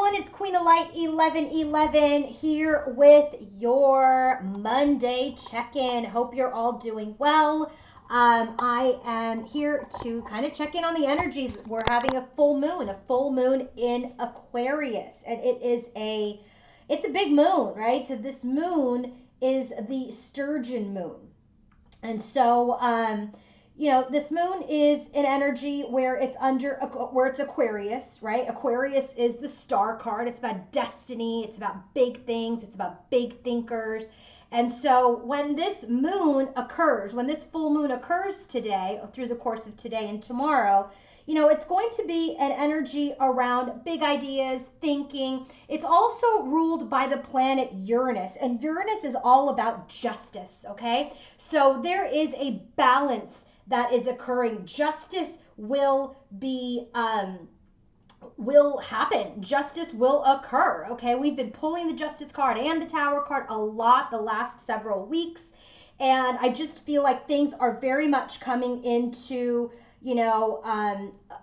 everyone, it's Queen of Light 1111 here with your Monday check-in. Hope you're all doing well. I am here to kind of check in on the energies. We're having a full moon in Aquarius, and it's a big moon, right? So this moon is the Sturgeon moon. And so this moon is an energy where it's Aquarius, right? Aquarius is the star card. It's about destiny. It's about big things. It's about big thinkers. And so when this full moon occurs today, or through the course of today and tomorrow, it's going to be an energy around big ideas, thinking. It's also ruled by the planet Uranus, and Uranus is all about justice, okay? So there is a balance that is occurring. Justice will happen. Justice will occur, okay? We've been pulling the Justice card and the Tower card a lot the last several weeks, and I just feel like things are very much coming into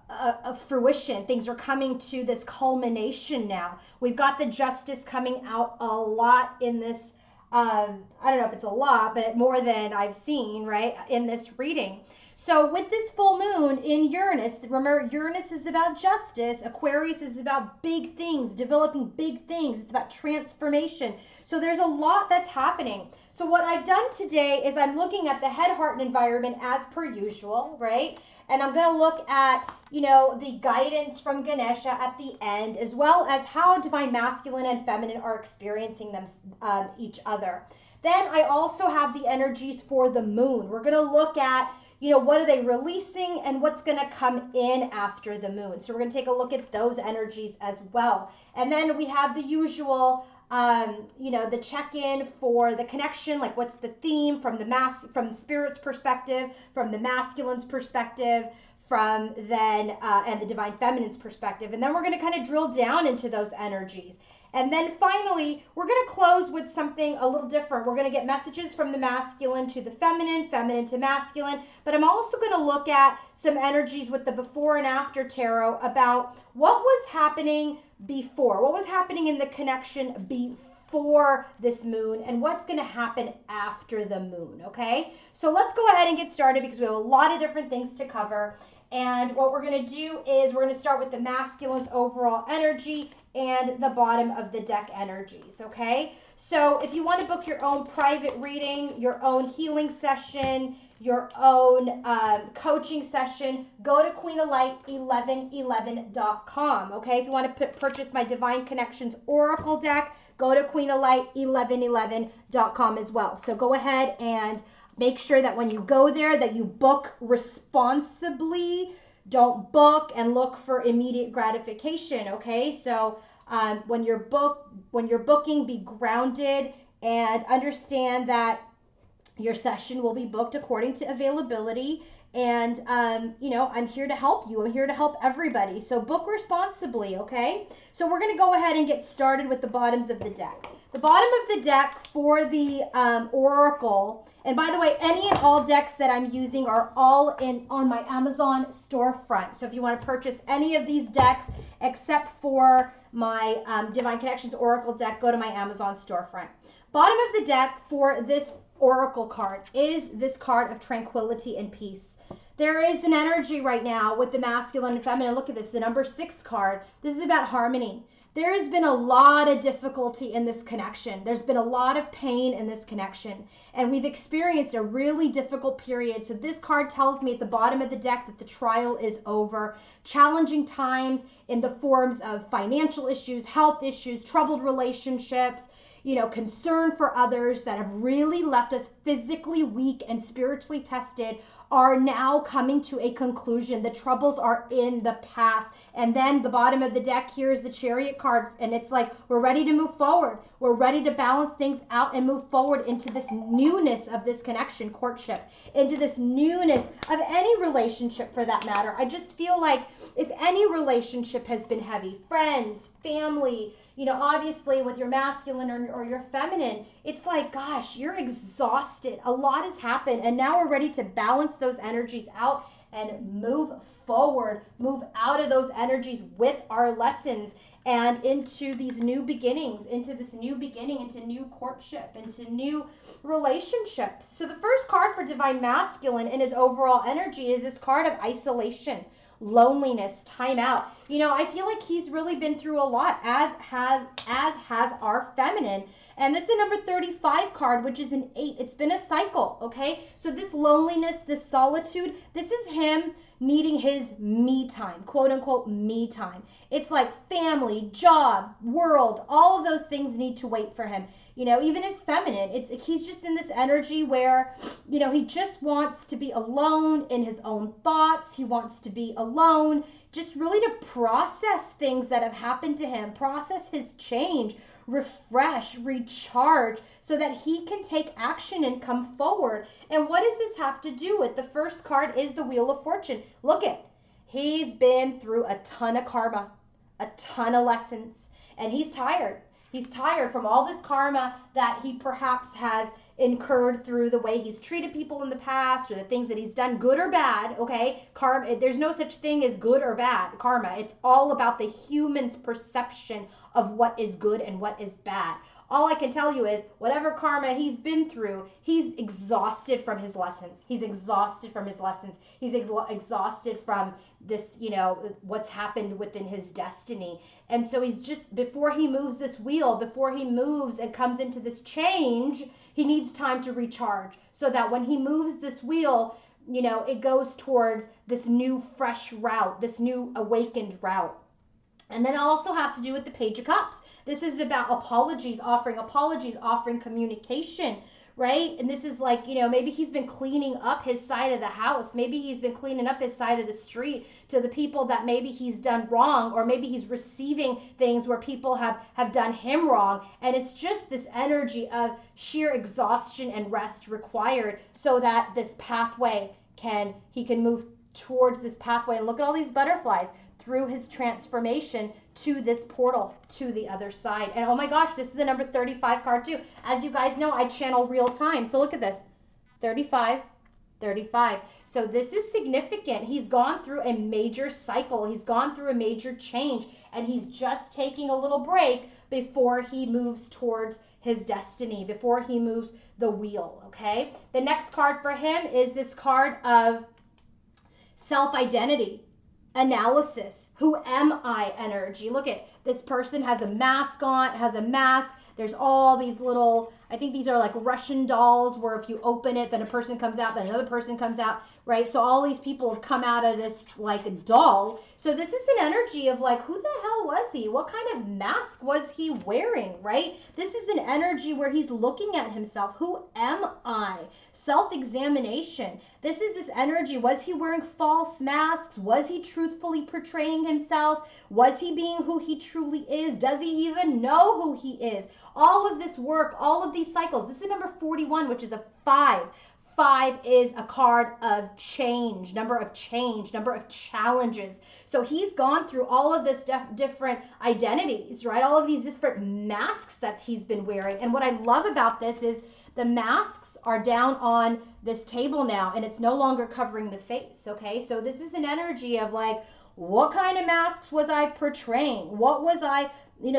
a fruition. Things are coming to this culmination now. We've got the Justice coming out a lot in this, I don't know if it's a lot, but more than I've seen, right, in this reading. So with this full moon in Uranus, remember Uranus is about justice, Aquarius is about big things, developing big things. It's about transformation. So there's a lot that's happening. So what I've done today is I'm looking at the head, heart, and environment as per usual, right? And I'm going to look at, the guidance from Ganesha at the end, as well as how divine masculine and feminine are experiencing them, each other. Then I also have the energies for the moon. We're going to look at, what are they releasing and what's going to come in after the moon. So we're going to take a look at those energies as well. And then we have the usual, the check-in for the connection, like what's the theme from the spirit's perspective, from the masculine's perspective, from then and the divine feminine's perspective. And then we're going to kind of drill down into those energies. And then finally, we're going to close with something a little different. We're going to get messages from the masculine to the feminine, feminine to masculine. But I'm also going to look at some energies with the before and after tarot about what was happening before, what was happening in the connection before this moon, and what's going to happen after the moon, okay? So let's go ahead and get started because we have a lot of different things to cover. And what we're going to do is we're going to start with the masculine's overall energy and the bottom of the deck energies, okay? So if you want to book your own private reading, your own healing session, your own coaching session, go to queenoflight1111.com, okay? If you want to purchase my Divine Connections Oracle deck, go to queenoflight1111.com as well. So go ahead and make sure that when you go there that you book responsibly. Don't book and look for immediate gratification, okay? So when you're booking, be grounded and understand that your session will be booked according to availability. And, I'm here to help you. I'm here to help everybody. So book responsibly, okay? So we're going to go ahead and get started with the bottoms of the deck. The bottom of the deck for the Oracle, and by the way, any and all decks that I'm using are all on my Amazon storefront. So if you want to purchase any of these decks except for my Divine Connections Oracle deck, go to my Amazon storefront. Bottom of the deck for this Oracle card is this card of tranquility and peace. There is an energy right now with the masculine and feminine. Look at this, the number 6 card. This is about harmony. There has been a lot of difficulty in this connection. There's been a lot of pain in this connection, and we've experienced a really difficult period. So this card tells me at the bottom of the deck that the trial is over. Challenging times in the forms of financial issues, health issues, troubled relationships, concern for others that have really left us physically weak and spiritually tested are now coming to a conclusion. The troubles are in the past. And then the bottom of the deck here is the Chariot card. And it's like, we're ready to move forward. We're ready to balance things out and move forward into this newness of this connection, courtship, into this newness of any relationship for that matter. I just feel like if any relationship has been heavy, friends, family, obviously with your masculine or your feminine, it's like, gosh, you're exhausted. A lot has happened. And now we're ready to balance those energies out and move forward, move out of those energies with our lessons and into these new beginnings, into this new beginning, into new courtship, into new relationships. So the first card for Divine Masculine in his overall energy is this card of isolation, loneliness, time out. You know, I feel like he's really been through a lot, as has our feminine. And this is number 35 card, which is an 8. It's been a cycle, okay? So this loneliness, this solitude, this is him needing his me time, quote unquote me time. It's like family, job, world, all of those things need to wait for him. You know, even his feminine, he's just in this energy where, you know, he just wants to be alone in his own thoughts. He wants to be alone, just really to process things that have happened to him, process his change, refresh, recharge, so that he can take action and come forward. And what does this have to do with? The first card is the Wheel of Fortune. Look it. He's been through a ton of karma, a ton of lessons, and he's tired. He's tired from all this karma that he perhaps has incurred through the way he's treated people in the past, or the things that he's done, good or bad, okay? Karma, there's no such thing as good or bad karma. It's all about the human's perception of what is good and what is bad. All I can tell you is whatever karma he's been through, he's exhausted from his lessons. He's exhausted from his lessons. He's exhausted from this, you know, what's happened within his destiny. And so he's just, before he moves this wheel, before he moves and comes into this change, he needs time to recharge, so that when he moves this wheel, you know, it goes towards this new fresh route, this new awakened route. And then it also has to do with the Page of Cups. This is about apologies, offering communication, right? And this is like, you know, maybe he's been cleaning up his side of the house. Maybe he's been cleaning up his side of the street to the people that maybe he's done wrong, or maybe he's receiving things where people have done him wrong. And it's just this energy of sheer exhaustion and rest required, so that this pathway he can move towards this pathway. And look at all these butterflies through his transformation to this portal to the other side. And oh my gosh, this is the number 35 card too. As you guys know, I channel real time. So look at this, 35, 35. So this is significant. He's gone through a major cycle. He's gone through a major change, and he's just taking a little break before he moves towards his destiny, before he moves the wheel, okay? The next card for him is this card of self-identity, analysis, who am I energy. Look at this person has a mask on, There's all these little, I think these are like Russian dolls, where if you open it, then a person comes out, then another person comes out, right? So all these people have come out of this like doll. So this is an energy of like, who the hell was he? What kind of mask was he wearing, right? This is an energy where he's looking at himself. Who am I? Self-examination. This is this energy. Was he wearing false masks? Was he truthfully portraying himself? Was he being who he truly is? Does he even know who he is? All of this work, all of these cycles. This is number 41, which is a 5. 5 is a card of change, number of challenges. So he's gone through all of this different identities, right? All of these different masks that he's been wearing. And what I love about this is the masks are down on this table now, and it's no longer covering the face, okay? So this is an energy of like, what kind of masks was I portraying? What was I,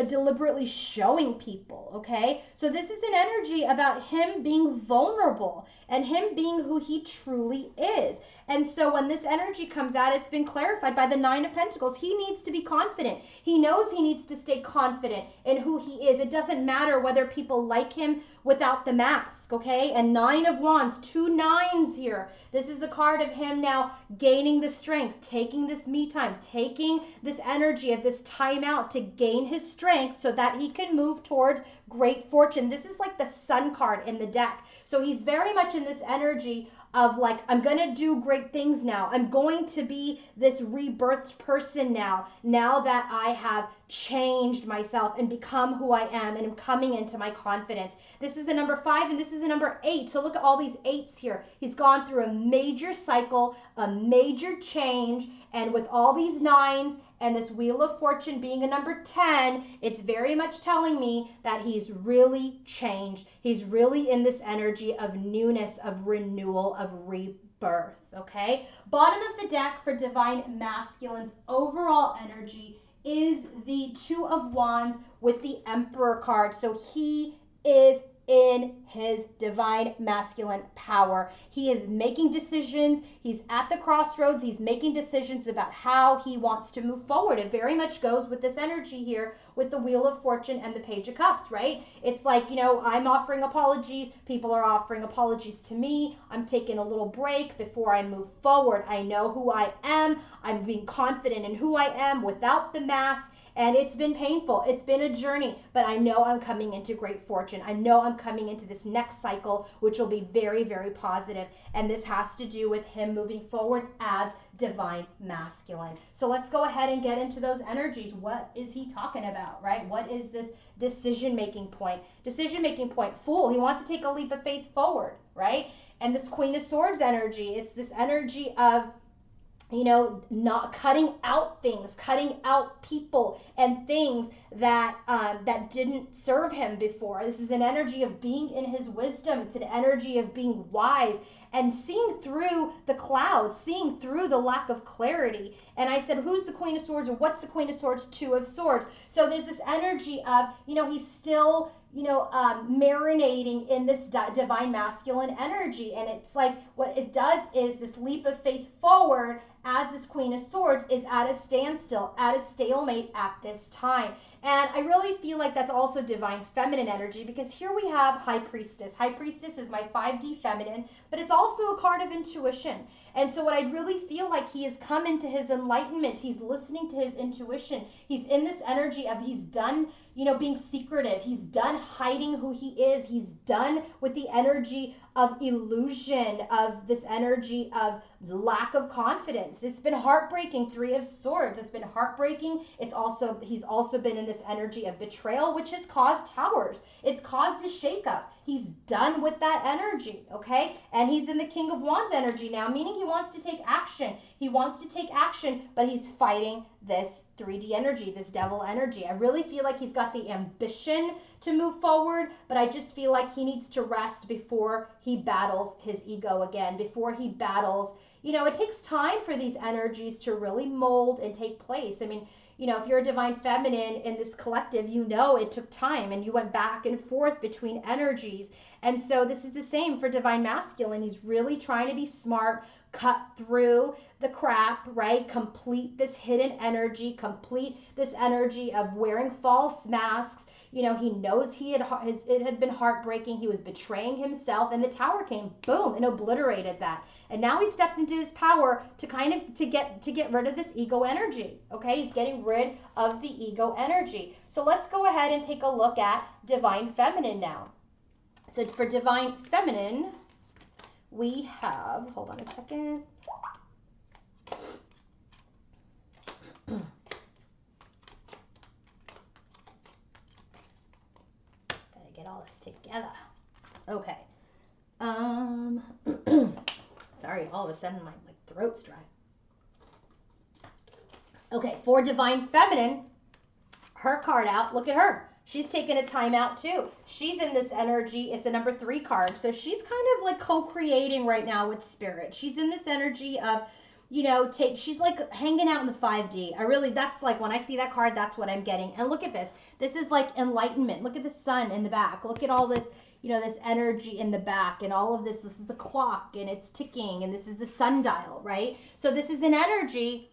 deliberately showing people, okay? So this is an energy about him being vulnerable and him being who he truly is. And so when this energy comes out, it's been clarified by the 9 of Pentacles. He needs to be confident. He knows he needs to stay confident in who he is. It doesn't matter whether people like him without the mask, okay? And 9 of Wands, 2 9s here. This is the card of him now gaining the strength, taking this me time, taking this energy of this time out to gain his strength so that he can move towards great fortune. This is like the Sun card in the deck. So he's very much in this energy of like, I'm going to do great things now. I'm going to be this rebirthed person now that I have changed myself and become who I am and I'm coming into my confidence. This is the number 5 and this is the number 8. So look at all these 8s here. He's gone through a major cycle, a major change, and with all these 9s and this Wheel of Fortune being a number 10, it's very much telling me that he's really changed. He's really in this energy of newness, of renewal, of rebirth, okay? Bottom of the deck for Divine Masculine's overall energy is the Two of Wands with the Emperor card. So he is in his divine masculine power. He is making decisions. He's at the crossroads. He's making decisions about how he wants to move forward. It very much goes with this energy here with the Wheel of Fortune and the Page of Cups, right? It's like, you know, I'm offering apologies. People are offering apologies to me. I'm taking a little break before I move forward. I know who I am. I'm being confident in who I am without the mask. And it's been painful. It's been a journey, but I know I'm coming into great fortune. I know I'm coming into this next cycle, which will be very, very positive. And this has to do with him moving forward as divine masculine. So let's go ahead and get into those energies. What is he talking about, right? What is this decision-making point? Decision-making point, Fool. He wants to take a leap of faith forward, right? And this Queen of Swords energy, it's this energy of, you know, not cutting out things, cutting out people and things that that didn't serve him before. This is an energy of being in his wisdom. It's an energy of being wise and seeing through the clouds, seeing through the lack of clarity. And I said, who's the Queen of Swords, or what's the Queen of Swords? Two of Swords. So there's this energy of, you know, he's still, you know, marinating in this divine masculine energy. And it's like what it does is this leap of faith forward as this Queen of Swords is at a standstill, at a stalemate at this time. And I really feel like that's also divine feminine energy, because here we have High Priestess. High Priestess is my 5D feminine, but it's also a card of intuition. And so what I really feel like he has come into his enlightenment. He's listening to his intuition. He's in this energy of he's done, you know, being secretive. He's done hiding who he is. He's done with the energy of illusion, of this energy of lack of confidence. It's been heartbreaking. Three of Swords. It's been heartbreaking. He's also been in this energy of betrayal, which has caused towers. It's caused a shakeup. He's done with that energy, okay? And he's in the King of Wands energy now, meaning he wants to take action. He wants to take action, but he's fighting this 3D energy, this devil energy. I really feel like he's got the ambition to move forward, but I just feel like he needs to rest before he battles his ego again, before he battles, you know, it takes time for these energies to really mold and take place. I mean, you know, if you're a divine feminine in this collective, you know it took time and you went back and forth between energies. And so this is the same for divine masculine. He's really trying to be smart, cut through the crap, right? Complete this hidden energy, complete this energy of wearing false masks. You know, he knows it had been heartbreaking. He was betraying himself, and the tower came, boom, and obliterated that. And now he stepped into his power to kind of to get rid of this ego energy. Okay, he's getting rid of the ego energy. So let's go ahead and take a look at divine feminine now. So for divine feminine, we have, hold on a second. Get all this together. Okay. Sorry, all of a sudden my throat's dry. Okay, for divine feminine, her card out. Look at her. She's taking a time out too. She's in this energy. It's a number 3 card. So she's kind of like co-creating right now with spirit. She's in this energy of, you know, she's like hanging out in the 5D. That's like, when I see that card, that's what I'm getting. And look at this. This is like enlightenment. Look at the sun in the back. Look at all this, you know, this energy in the back and all of this. This is the clock and it's ticking, and this is the sundial, right? So this is an energy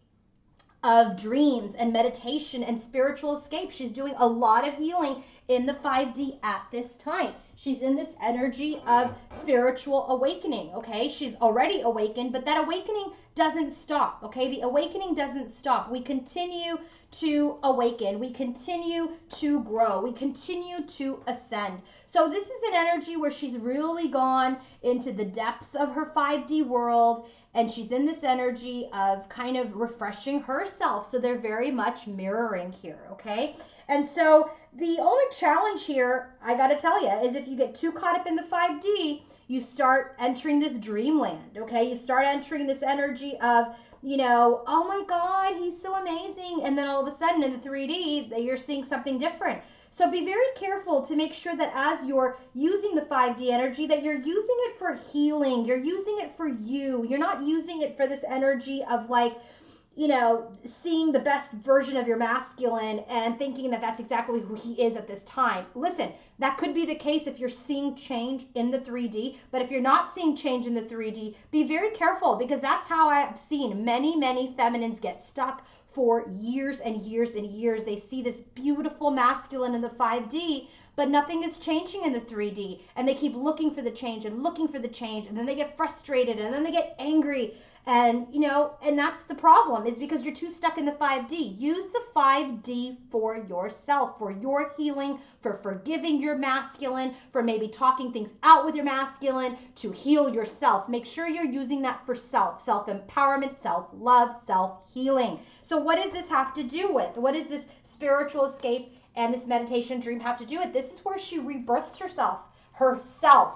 of dreams and meditation and spiritual escape. She's doing a lot of healing in the 5D at this time. She's in this energy of spiritual awakening, okay? She's already awakened, but that awakening doesn't stop, okay? The awakening doesn't stop. We continue to awaken. We continue to grow. We continue to ascend. So this is an energy where she's really gone into the depths of her 5D world, and she's in this energy of kind of refreshing herself. So they're very much mirroring here, okay? And so the only challenge here, I got to tell you, is if you get too caught up in the 5D, you start entering this dreamland, okay? You start entering this energy of, you know, oh my God, he's so amazing. And then all of a sudden in the 3D, you're seeing something different. So be very careful to make sure that as you're using the 5D energy, that you're using it for healing. You're using it for you. You're not using it for this energy of like, seeing the best version of your masculine and thinking that that's exactly who he is at this time. Listen, that could be the case if you're seeing change in the 3D, but if you're not seeing change in the 3D, be very careful, because that's how I've seen many, many feminines get stuck for years and years and years. They see this beautiful masculine in the 5D, but nothing is changing in the 3D, and they keep looking for the change and looking for the change, and then they get frustrated, and then they get angry. And and that's the problem, is because you're too stuck in the 5D. Use the 5D for yourself, for your healing, for forgiving your masculine, for maybe talking things out with your masculine to heal yourself. Make sure you're using that for self-empowerment, self-love, self-healing. So what does this have to do with? What does this spiritual escape and this meditation dream have to do with? This is where she rebirths herself,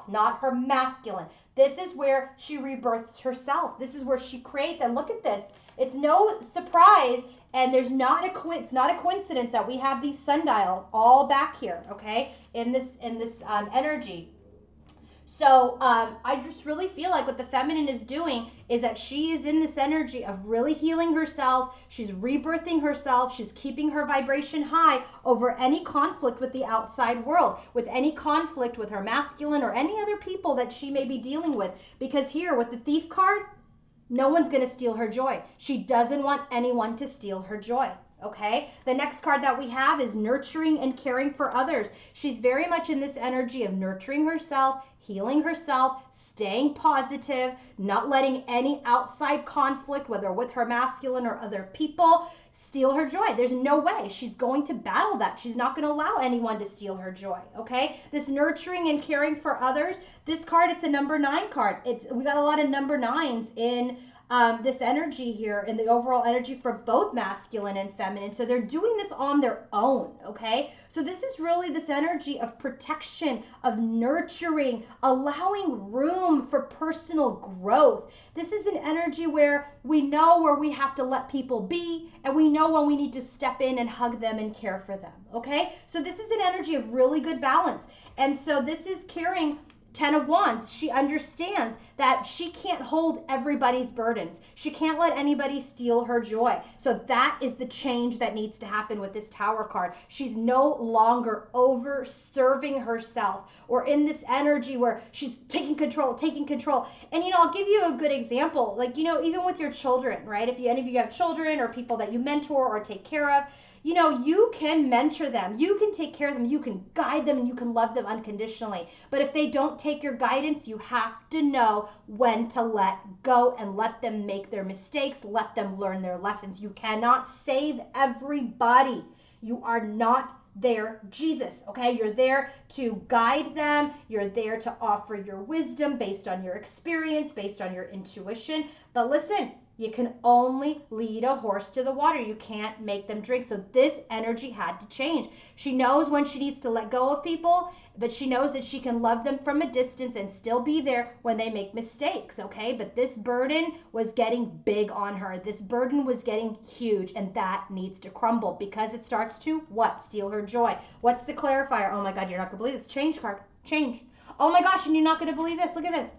not her masculine. This is where she rebirths herself. This is where she creates. And look at this. It's no surprise, and it's not a coincidence that we have these sundials all back here, okay, in this energy. So I just really feel like what the feminine is doing is that she is in this energy of really healing herself. She's rebirthing herself. She's keeping her vibration high over any conflict with the outside world, with any conflict with her masculine or any other people that she may be dealing with. Because here with the Thief card, no one's going to steal her joy. She doesn't want anyone to steal her joy. Okay, the next card that we have is nurturing and caring for others. She's very much in this energy of nurturing herself, healing herself, staying positive, not letting any outside conflict, whether with her masculine or other people, steal her joy. There's no way. She's going to battle that. She's not going to allow anyone to steal her joy. Okay, this nurturing and caring for others, this card, it's a number 9 card. We got a lot of number 9s in this energy here, and the overall energy for both masculine and feminine. So they're doing this on their own, okay? So this is really this energy of protection, of nurturing, allowing room for personal growth. This is an energy where we know where we have to let people be, and we know when we need to step in and hug them and care for them, okay? So this is an energy of really good balance. And so this is carrying 10 of Wands. She understands that she can't hold everybody's burdens. She can't let anybody steal her joy. So that is the change that needs to happen with this Tower card. She's no longer over serving herself or in this energy where she's taking control. And I'll give you a good example. Like, even with your children, right? If any of you have children or people that you mentor or take care of, you can mentor them, you can take care of them, you can guide them, and you can love them unconditionally. But if they don't take your guidance, you have to know when to let go and let them make their mistakes, let them learn their lessons. You cannot save everybody. You are not their Jesus, okay? You're there to guide them. You're there to offer your wisdom based on your experience, based on your intuition. But listen, you can only lead a horse to the water. You can't make them drink. So this energy had to change. She knows when she needs to let go of people, but she knows that she can love them from a distance and still be there when they make mistakes, okay? But this burden was getting big on her. This burden was getting huge, and that needs to crumble because it starts to, what? Steal her joy. What's the clarifier? Oh my God, you're not gonna believe this. Change card, change. Oh my gosh, and you're not gonna believe this. Look at this.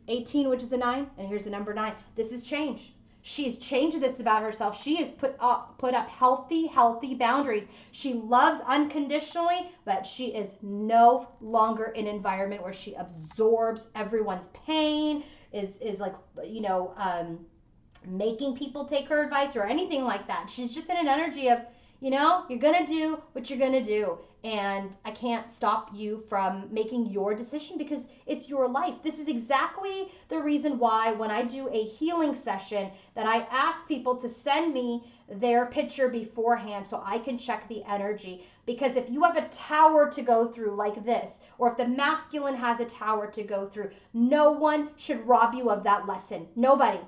18, which is a 9, and here's the number 9. This is change. She's changed this about herself. She has put up healthy boundaries. She loves unconditionally, but she is no longer in an environment where she absorbs everyone's pain, is like, making people take her advice or anything like that. She's just in an energy of, you're going to do what you're going to do. And I can't stop you from making your decision because it's your life. This is exactly the reason why when I do a healing session that I ask people to send me their picture beforehand so I can check the energy. Because if you have a tower to go through like this, or if the masculine has a tower to go through, no one should rob you of that lesson. Nobody.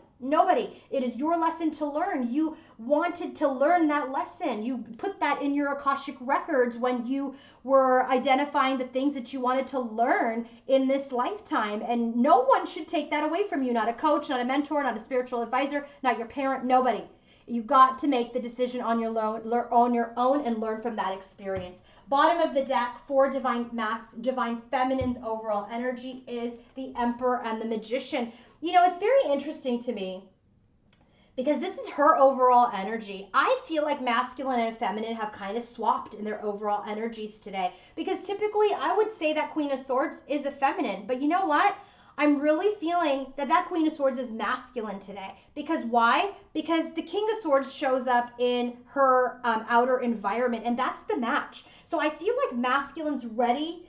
It is your lesson to learn. You wanted to learn that lesson. You put that in your Akashic records when you were identifying the things that you wanted to learn in this lifetime. And no one should take that away from you. Not a coach, not a mentor, not a spiritual advisor, not your parent, nobody. You've got to make the decision on your own and learn from that experience. Bottom of the deck for divine feminine's overall energy is the Emperor and the Magician. It's very interesting to me because this is her overall energy. I feel like masculine and feminine have kind of swapped in their overall energies today, because typically I would say that Queen of Swords is a feminine, but you know what? I'm really feeling that that Queen of Swords is masculine today. Because why? Because the King of Swords shows up in her outer environment, and that's the match. So I feel like masculine's ready.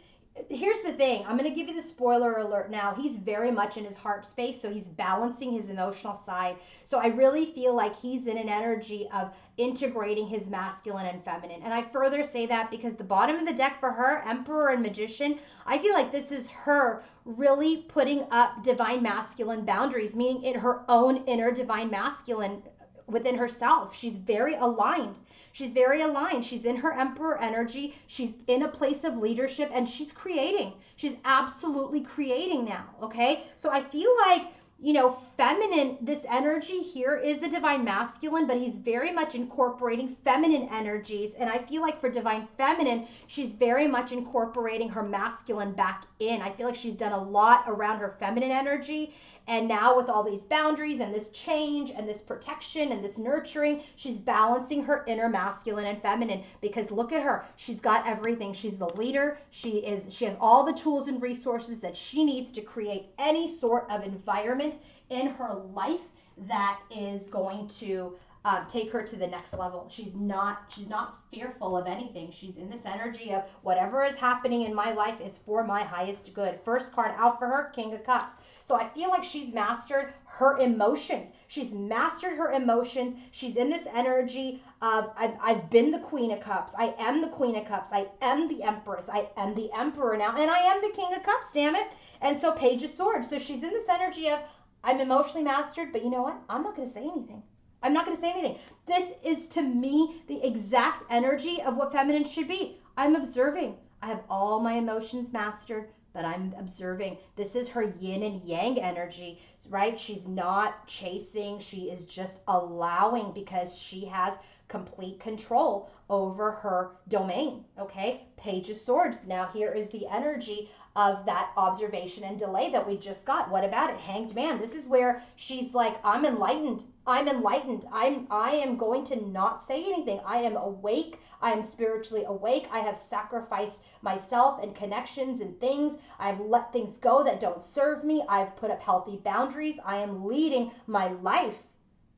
Here's the thing. I'm going to give you the spoiler alert now. He's very much in his heart space, so he's balancing his emotional side. So I really feel like he's in an energy of integrating his masculine and feminine. And I further say that because the bottom of the deck for her, Emperor and Magician, I feel like this is her really putting up divine masculine boundaries, meaning in her own inner divine masculine within herself. She's very aligned. She's very aligned. She's in her Emperor energy. She's in a place of leadership, and she's creating. She's absolutely creating now. Okay. So I feel like, you know, feminine, this energy here is the divine masculine, but he's very much incorporating feminine energies. And I feel like for divine feminine, she's very much incorporating her masculine back in. I feel like she's done a lot around her feminine energy. And now with all these boundaries and this change and this protection and this nurturing, she's balancing her inner masculine and feminine, because look at her. She's got everything. She's the leader. She has all the tools and resources that she needs to create any sort of environment in her life that is going to take her to the next level. She's not fearful of anything. She's in this energy of whatever is happening in my life is for my highest good. First card out for her, King of Cups. So I feel like she's mastered her emotions. She's mastered her emotions. She's in this energy of I've been the Queen of Cups. I am the Queen of Cups. I am the Empress. I am the Emperor now. And I am the King of Cups, damn it. And so Page of Swords. So she's in this energy of I'm emotionally mastered, but you know what? I'm not going to say anything. I'm not going to say anything. This is, to me, the exact energy of what feminine should be. I'm observing. I have all my emotions mastered, but I'm observing. This is her yin and yang energy, right? She's not chasing. She is just allowing, because she has complete control over her domain. Okay, Page of Swords. Now here is the energy of that observation and delay that we just got. What about it? Hanged Man. This is where she's like, I'm enlightened. I'm enlightened. I am going to not say anything. I am awake. I am spiritually awake. I have sacrificed myself and connections and things. I've let things go that don't serve me. I've put up healthy boundaries. I am leading my life.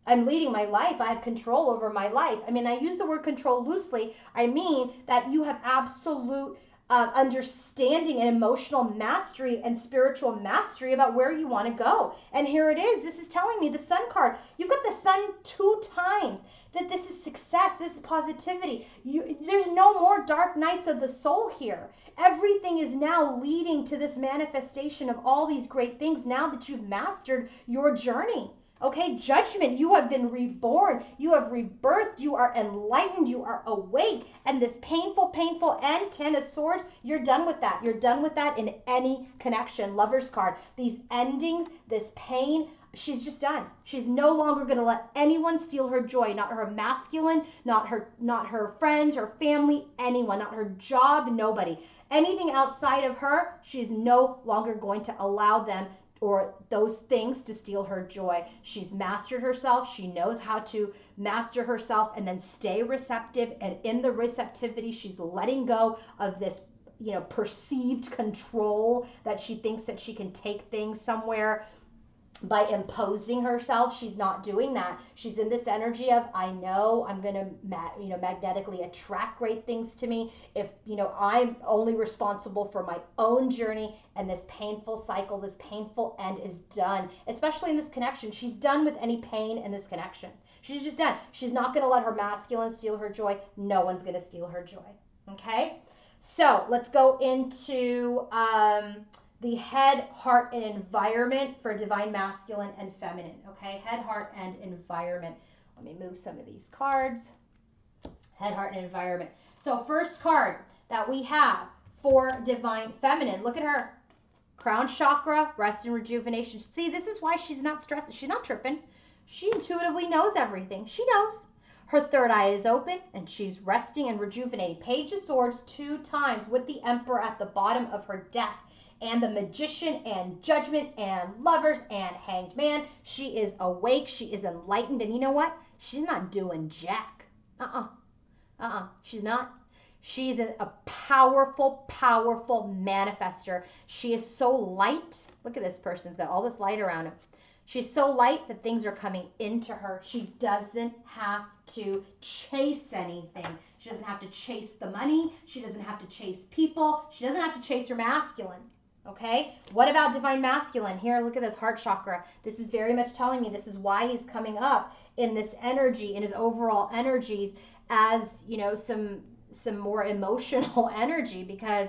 I'm leading my life. I have control over my life. I mean, I use the word control loosely. I mean that you have absolute understanding and emotional mastery and spiritual mastery about where you want to go. And here it is. This is telling me the Sun card. You've got the Sun 2 times. That this is success. This is positivity. There's no more dark nights of the soul here. Everything is now leading to this manifestation of all these great things now that you've mastered your journey. Okay, Judgment, you have been reborn, you have rebirthed, you are enlightened, you are awake. And this painful end, Ten of Swords, you're done with that. You're done with that in any connection. Lover's card, these endings, this pain, she's just done. She's no longer going to let anyone steal her joy, not her masculine, not her friends, her family, anyone, not her job, nobody. Anything outside of her, she's no longer going to allow them or those things to steal her joy. She's mastered herself. She knows how to master herself and then stay receptive. And in the receptivity, she's letting go of this, perceived control that she thinks that she can take things somewhere by imposing herself. She's not doing that. She's in this energy of, I know I'm going to, magnetically attract great things to me. If, I'm only responsible for my own journey, and this painful cycle, this painful end is done, especially in this connection. She's done with any pain in this connection. She's just done. She's not going to let her masculine steal her joy. No one's going to steal her joy. Okay. So let's go into, the head, heart, and environment for divine masculine and feminine. Okay, head, heart, and environment. Let me move some of these cards. Head, heart, and environment. So first card that we have for divine feminine. Look at her. Crown chakra, rest and rejuvenation. See, this is why she's not stressed. She's not tripping. She intuitively knows everything. She knows. Her third eye is open, and she's resting and rejuvenating. Page of Swords 2 times with the Emperor at the bottom of her deck. and the Magician and Judgment and Lovers and Hanged Man. She is awake. She is enlightened. And you know what? She's not doing jack. She's not. She's a powerful, powerful manifester. She is so light. Look at this person's got all this light around him. She's so light that things are coming into her. She doesn't have to chase anything. She doesn't have to chase the money. She doesn't have to chase people. She doesn't have to chase her masculine. Okay? What about divine masculine? Here, look at this heart chakra. This is very much telling me this is why he's coming up in this energy, in his overall energies, as, you know, some more emotional energy, because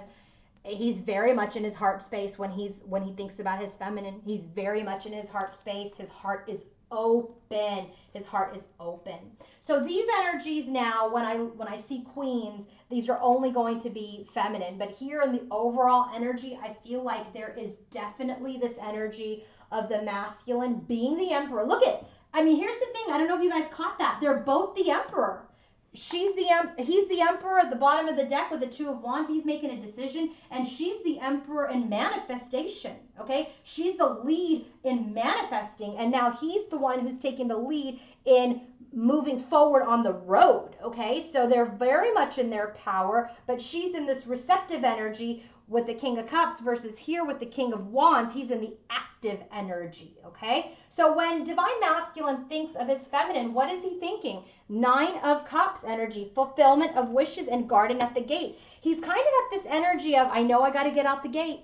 he's very much in his heart space when he thinks about his feminine. He's very much in his heart space. His heart is open. His heart is open. So these energies now, when I see queens, these are only going to be feminine. But here in the overall energy, I feel like there is definitely this energy of the masculine being the emperor. Look at, I mean, here's the thing. I don't know if you guys caught that. They're both the emperor. He's the emperor at the bottom of the deck with the Two of Wands. He's making a decision, and she's the emperor in manifestation. Okay, she's the lead in manifesting, and now he's the one who's taking the lead in moving forward on the road. Okay, so they're very much in their power, but she's in this receptive energy with the King of Cups, versus here with the King of Wands, he's in the active energy. Okay, so when divine masculine thinks of his feminine, what is he thinking? 9 of Cups energy, fulfillment of wishes and guarding at the gate. He's kind of got this energy of, I know I got to get out the gate.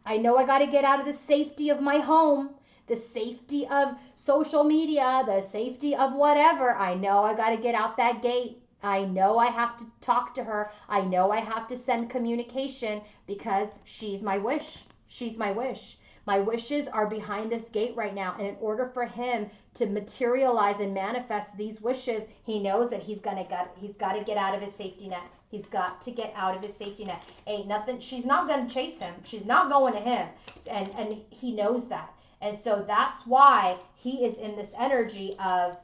I know I got to get out of the safety of my home, the safety of social media, the safety of whatever. I know I got to get out that gate. I know I have to talk to her. I know I have to send communication because she's my wish. She's my wish. My wishes are behind this gate right now. And in order for him to materialize and manifest these wishes, he knows that he's got to get out of his safety net. He's got to get out of his safety net. Ain't nothing. She's not going to chase him. She's not going to him. And he knows that. And so that's why he is in this energy of,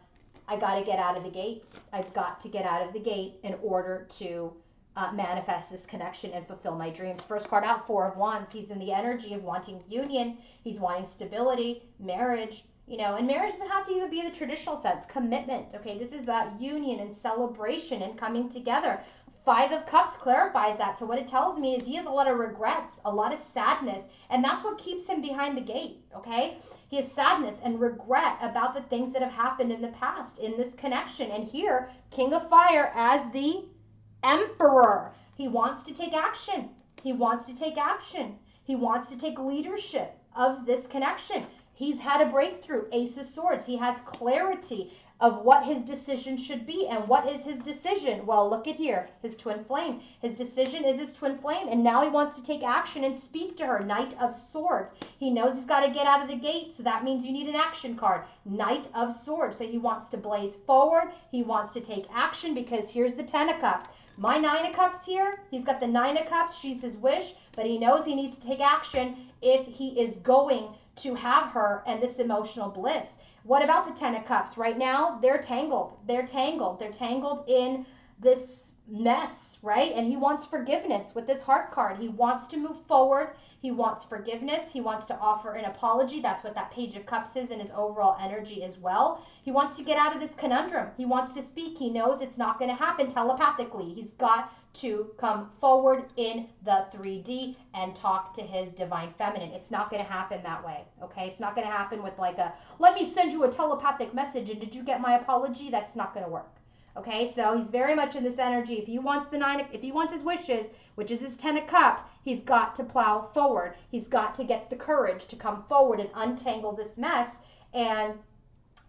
I got to get out of the gate. I've got to get out of the gate in order to manifest this connection and fulfill my dreams. First card out, 4 of Wands. He's in the energy of wanting union. He's wanting stability, marriage, you know, and marriage doesn't have to even be the traditional sense. Commitment, okay? This is about union and celebration and coming together. 5 of Cups clarifies that. So what it tells me is he has a lot of regrets, a lot of sadness, and that's what keeps him behind the gate, okay? He has sadness and regret about the things that have happened in the past in this connection. And here, King of Fire as the Emperor. He wants to take action. He wants to take action. He wants to take leadership of this connection. He's had a breakthrough, Ace of Swords. He has clarity of what his decision should be. And what is his decision? Well, look at here, his twin flame. His decision is his twin flame, and now he wants to take action and speak to her, Knight of Swords. He knows he's got to get out of the gate, so that means you need an action card, Knight of Swords. So he wants to blaze forward. He wants to take action, because here's the 10 of Cups. My 9 of Cups here, he's got the 9 of Cups. She's his wish, but he knows he needs to take action if he is going to have her and this emotional bliss. What about the 10 of Cups? Right now, they're tangled. They're tangled. They're tangled in this mess, right? And he wants forgiveness with this heart card. He wants to move forward. He wants forgiveness. He wants to offer an apology. That's what that Page of Cups is in his overall energy as well. He wants to get out of this conundrum. He wants to speak. He knows it's not going to happen telepathically. He's got to come forward in the 3D and talk to his divine feminine. It's not going to happen that way, okay? It's not going to happen with like a, let me send you a telepathic message and did you get my apology? That's not going to work, okay? So he's very much in this energy. If he wants if he wants his wishes, which is his 10 of Cups, he's got to plow forward. He's got to get the courage to come forward and untangle this mess and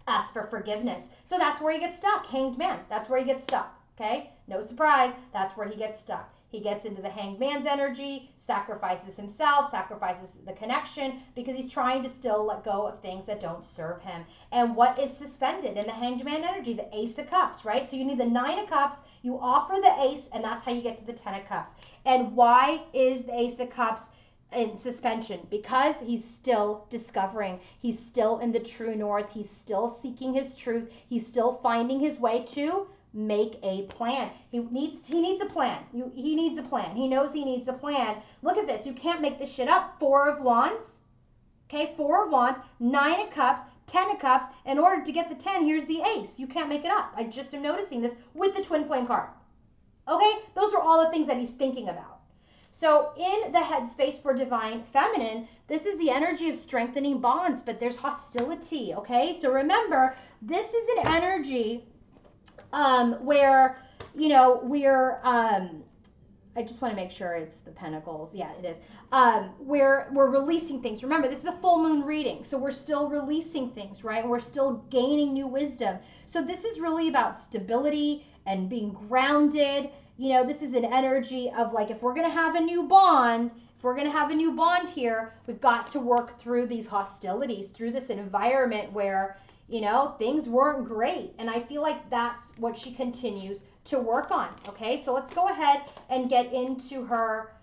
ask for forgiveness. So that's where he gets stuck. Hanged Man. That's where he gets stuck. Okay? No surprise. That's where he gets stuck. He gets into the Hanged Man's energy, sacrifices himself, sacrifices the connection, because he's trying to still let go of things that don't serve him. And what is suspended in the Hanged Man energy? The Ace of Cups, right? So you need the 9 of Cups, you offer the Ace, and that's how you get to the 10 of Cups. And why is the Ace of Cups in suspension? Because he's still discovering. He's still in the true north. He's still seeking his truth. He's still finding his way to make a plan. He needs a plan. He needs a plan. He knows he needs a plan. Look at this. You can't make this shit up. 4 of Wands. Okay, 4 of Wands, 9 of Cups, 10 of Cups. In order to get the 10, here's the Ace. You can't make it up. I just am noticing this with the Twin Flame card. Okay, those are all the things that he's thinking about. So in the headspace for Divine Feminine, this is the energy of strengthening bonds, but there's hostility, okay? So remember, this is an energy where, you know, we're, I just want to make sure it's the Pentacles. Yeah, it is. We're releasing things. Remember, this is a full moon reading, so we're still releasing things, right? We're still gaining new wisdom. So this is really about stability and being grounded. You know, this is an energy of like, if we're going to have a new bond, here, we've got to work through these hostilities, through this environment where, you know, things weren't great. And I feel like that's what she continues to work on. Okay, so let's go ahead and get into her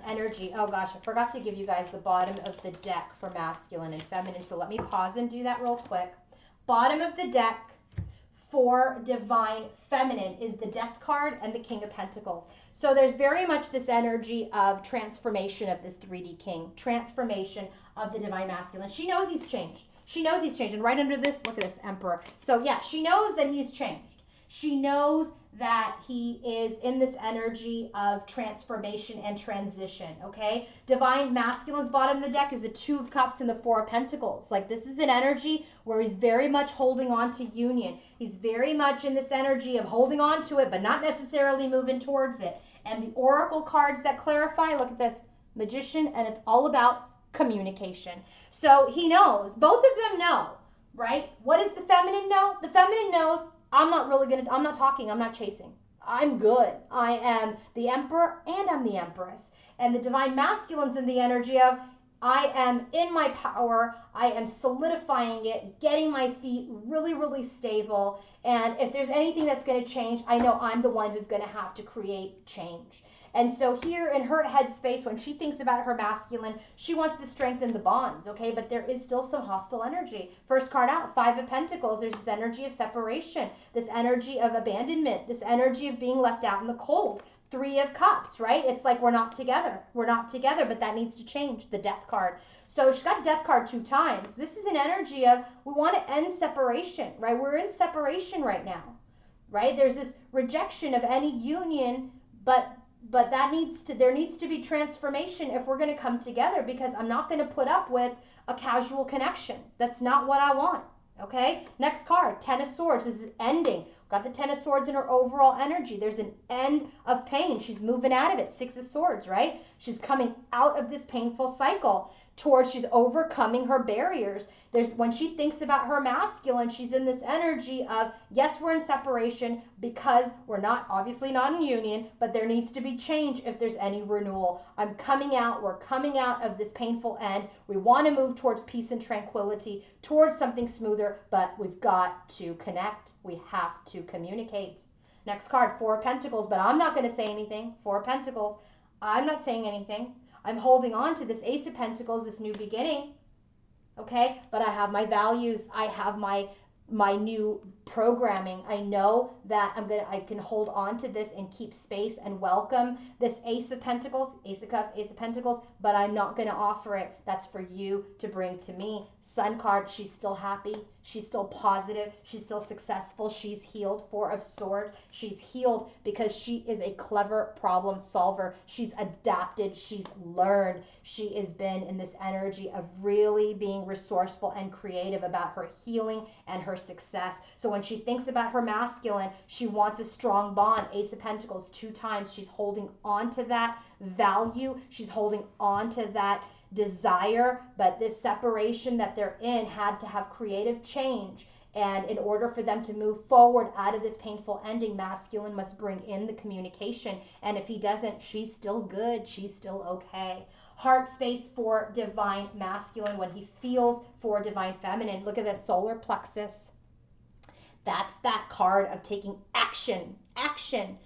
energy. Oh gosh, I forgot to give you guys the bottom of the deck for masculine and feminine. So let me pause and do that real quick. Bottom of the deck for Divine Feminine is the Death card and the King of Pentacles. So there's very much this energy of transformation of this 3D King, transformation of the Divine Masculine. She knows he's changed. She knows he's changed. And right under this, look at this, Emperor. So yeah, she knows that he's changed. She knows that he is in this energy of transformation and transition, okay? Divine Masculine's bottom of the deck is the 2 of Cups and the 4 of Pentacles. Like, this is an energy where he's very much holding on to union. He's very much in this energy of holding on to it, but not necessarily moving towards it. And the Oracle cards that clarify, look at this, Magician, and it's all about communication. So he knows, both of them know, right? What does the feminine know? The feminine knows, I'm not talking, I'm not chasing. I'm good. I am the Emperor and I'm the Empress. And the Divine Masculine's in the energy of, I am in my power, I am solidifying it, getting my feet really, really stable. And if there's anything that's going to change, I know I'm the one who's going to have to create change. And so here in her headspace, when she thinks about her masculine, she wants to strengthen the bonds, okay? But there is still some hostile energy. First card out, 5 of Pentacles. There's this energy of separation, this energy of abandonment, this energy of being left out in the cold. 3 of Cups, right? It's like we're not together. We're not together, but that needs to change, the Death card. So she got Death card 2 times. This is an energy of we want to end separation, right? We're in separation right now, right? There's this rejection of any union, but there needs to be transformation if we're going to come together, because I'm not going to put up with a casual connection. That's not what I want. Okay, next card, 10 of Swords. This is ending. Got the 10 of Swords in her overall energy. There's an end of pain. She's moving out of it. 6 of Swords, right? She's coming out of this painful cycle towards, she's overcoming her barriers. When she thinks about her masculine, she's in this energy of, yes, we're in separation because we're obviously not in union, but there needs to be change if there's any renewal. We're coming out of this painful end. We want to move towards peace and tranquility, towards something smoother, but we've got to connect. We have to communicate. Next card, 4 of Pentacles, but I'm not going to say anything. 4 of Pentacles, I'm not saying anything. I'm holding on to this Ace of Pentacles, this new beginning, okay? But I have my values. I have my new programming. I know that I can hold on to this and keep space and welcome this Ace of Pentacles, Ace of Cups, Ace of Pentacles, but I'm not going to offer it. That's for you to bring to me. Sun card, she's still happy. She's still positive. She's still successful. She's healed. 4 of Swords. She's healed because she is a clever problem solver. She's adapted. She's learned. She has been in this energy of really being resourceful and creative about her healing and her success. So when she thinks about her masculine, she wants a strong bond. Ace of Pentacles 2 times. She's holding on to that value. She's holding on to that desire, but this separation that they're in had to have creative change. And in order for them to move forward out of this painful ending, masculine must bring in the communication. And if he doesn't, she's still good. She's still okay. Heart space for Divine Masculine when he feels for Divine Feminine. Look at this, solar plexus. That's that card of taking action. Action.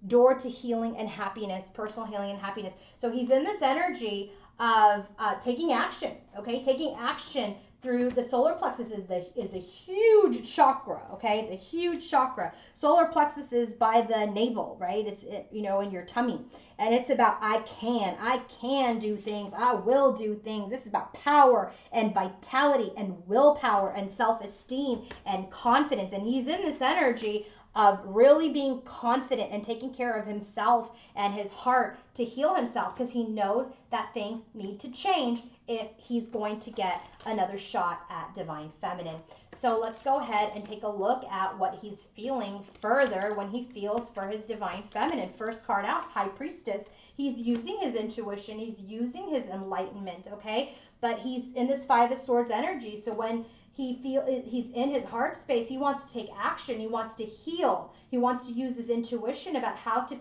Door to healing and happiness, personal healing and happiness. So he's in this energy of taking action, okay? Taking action through the solar plexus is the huge chakra, okay? It's a huge chakra. Solar plexus is by the navel, right? You know, in your tummy. And it's about I can do things. I will do things. This is about power and vitality and willpower and self-esteem and confidence. And he's in this energy of really being confident and taking care of himself and his heart to heal himself, because he knows that things need to change if he's going to get another shot at divine feminine. So let's go ahead and take a look at what he's feeling further when he feels for his divine feminine. First card out, High Priestess. He's using his intuition. He's using his enlightenment, okay? But he's in this Five of Swords energy. So when he's in his heart space, he wants to take action. He wants to heal. He wants to use his intuition about how to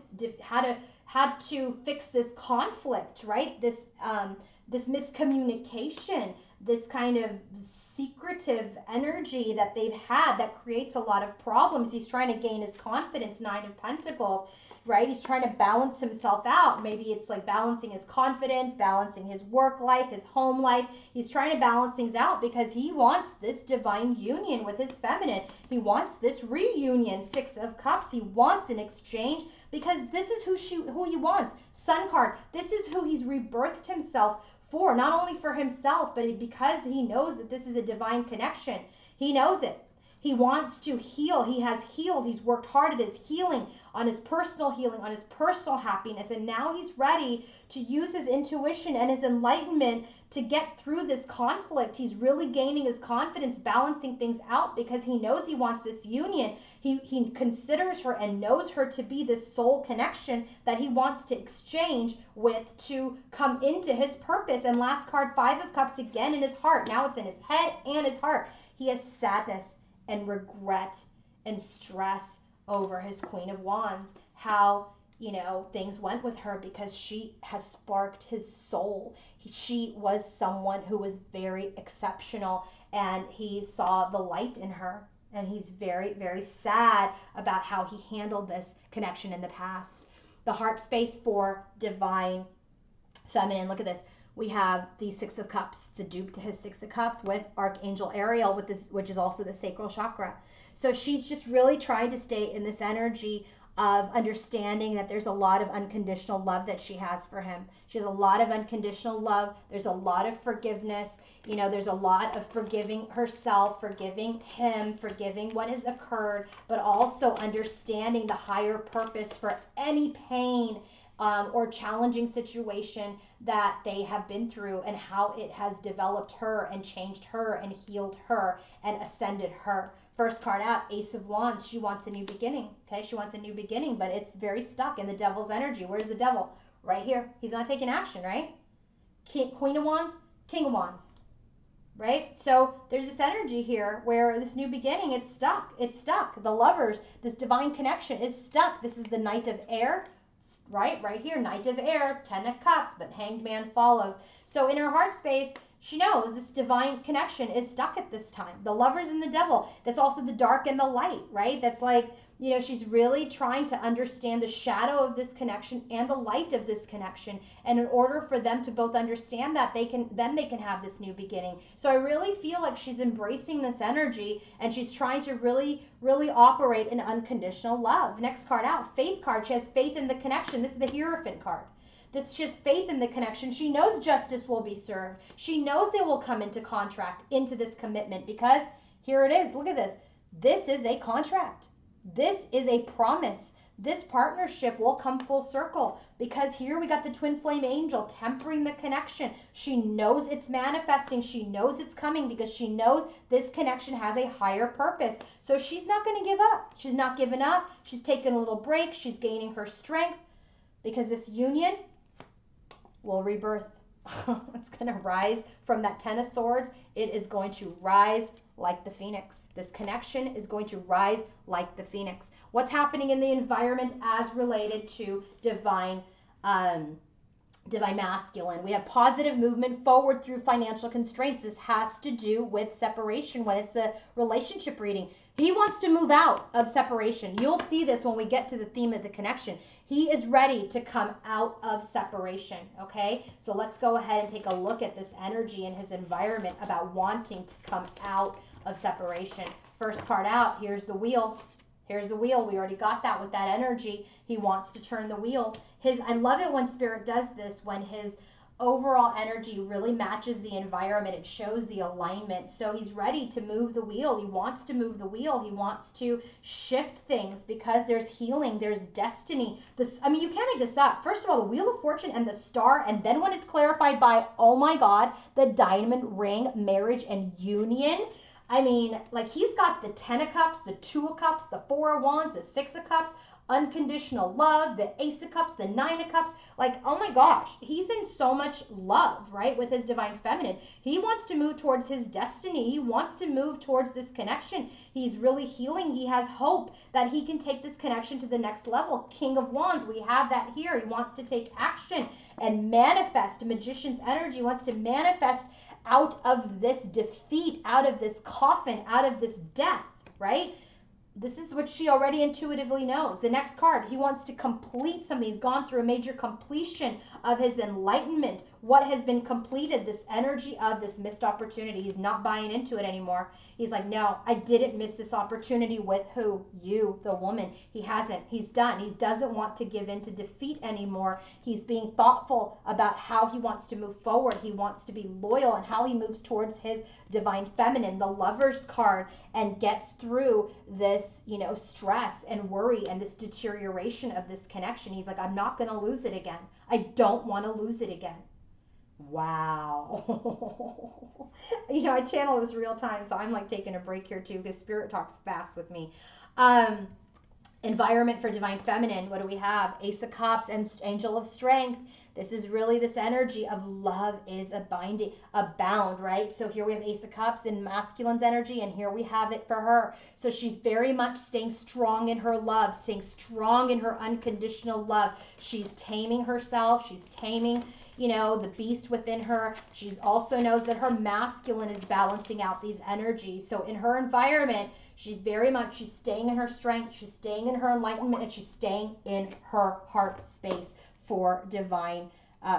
fix this conflict, right? This miscommunication, this kind of secretive energy that they've had that creates a lot of problems. He's trying to gain his confidence, Nine of Pentacles, right? He's trying to balance himself out. Maybe it's like balancing his confidence, balancing his work life, his home life. He's trying to balance things out because he wants this divine union with his feminine. He wants this reunion, Six of Cups. He wants an exchange because this is who he wants. Sun card. This is who he's rebirthed himself for, not only for himself, but because he knows that this is a divine connection. He knows it. He wants to heal. He has healed. He's worked hard at his healing, on his personal healing, on his personal happiness. And now he's ready to use his intuition and his enlightenment to get through this conflict. He's really gaining his confidence, balancing things out because he knows he wants this union. He considers her and knows her to be this soul connection that he wants to exchange with to come into his purpose. And last card, Five of Cups, again in his heart. Now it's in his head and his heart. He has sadness and regret and stress over his Queen of Wands, how, you know, things went with her because she has sparked his soul. She was someone who was very exceptional, and he saw the light in her, and he's very, very sad about how he handled this connection in the past. The heart space for divine feminine, look at this. We have the Six of Cups, the dupe to his Six of Cups with Archangel Ariel, with this, which is also the sacral chakra. So she's just really trying to stay in this energy of understanding that there's a lot of unconditional love that she has for him. She has a lot of unconditional love. There's a lot of forgiveness. You know, there's a lot of forgiving herself, forgiving him, forgiving what has occurred, but also understanding the higher purpose for any pain or challenging situation that they have been through, and how it has developed her and changed her and healed her and ascended her. First card out, Ace of Wands. She wants a new beginning. Okay, she wants a new beginning, but it's very stuck in the devil's energy. Where's the devil? Right here. He's not taking action, right? Queen of Wands, King of Wands, right? So there's this energy here where this new beginning, it's stuck. It's stuck. The lovers, this divine connection is stuck. This is the Knight of Air, right here, Knight of Air, Ten of Cups, but Hanged Man follows. So in her heart space, she knows this divine connection is stuck at this time. The lovers and the devil, that's also the dark and the light, right? That's like, you know, she's really trying to understand the shadow of this connection and the light of this connection. And in order for them to both understand that, they can have this new beginning. So I really feel like she's embracing this energy, and she's trying to really, really operate in unconditional love. Next card out, Faith card. She has faith in the connection. This is the Hierophant card. This is just faith in the connection. She knows justice will be served. She knows they will come into contract, into this commitment, because here it is. Look at this. This is a contract. This is a promise. This partnership will come full circle, because here we got the twin flame angel tempering the connection. She knows it's manifesting. She knows it's coming, because she knows this connection has a higher purpose. So she's not going to give up. She's not giving up. She's taking a little break. She's gaining her strength, because this union will rebirth. It's going to rise from that Ten of Swords. It is going to rise like the phoenix. This connection is going to rise like the phoenix. What's happening in the environment as related to divine masculine? We have positive movement forward through financial constraints. This has to do with separation when it's a relationship reading. He wants to move out of separation. You'll see this when we get to the theme of the connection. He is ready to come out of separation, okay? So let's go ahead and take a look at this energy in his environment about wanting to come out of separation. First card out, here's the wheel. Here's the wheel. We already got that with that energy. He wants to turn the wheel. I love it when Spirit does this, when his overall energy really matches the environment. It shows the alignment. So he's ready to move the wheel. He wants to move the wheel. He wants to shift things because there's healing, there's destiny. You can't make this up. First of all, the Wheel of Fortune and the Star, and then when it's clarified by, oh my God, the diamond ring, marriage and union. He's got the 10 of Cups, the 2 of Cups, the 4 of Wands, the 6 of Cups, unconditional love, the Ace of Cups, the 9 of Cups. Oh my gosh, he's in so much love, right, with his divine feminine. He wants to move towards his destiny. He wants to move towards this connection. He's really healing. He has hope that he can take this connection to the next level. King of Wands, we have that here. He wants to take action and manifest. Magician's energy wants to manifest out of this defeat, out of this coffin, out of this death, right? This is what she already intuitively knows. The next card, he wants to complete something. He's gone through a major completion of his enlightenment. What has been completed, this energy of this missed opportunity. He's not buying into it anymore. He's like, no, I didn't miss this opportunity with who? You, the woman. He hasn't. He's done. He doesn't want to give in to defeat anymore. He's being thoughtful about how he wants to move forward. He wants to be loyal and how he moves towards his divine feminine, the Lover's card, and gets through this, stress and worry and this deterioration of this connection. He's like, I'm not going to lose it again. I don't want to lose it again. Wow. I channel this real time, so I'm taking a break here too because Spirit talks fast with me. Environment for divine feminine. What do we have? Ace of Cups and Angel of Strength. This is really this energy of love is abound, right? So here we have Ace of Cups in masculine's energy, and here we have it for her. So she's very much staying strong in her love, staying strong in her unconditional love. She's taming herself. She's taming the beast within her. She also knows that her masculine is balancing out these energies. So in her environment, she's staying in her strength, she's staying in her enlightenment, and she's staying in her heart space for divine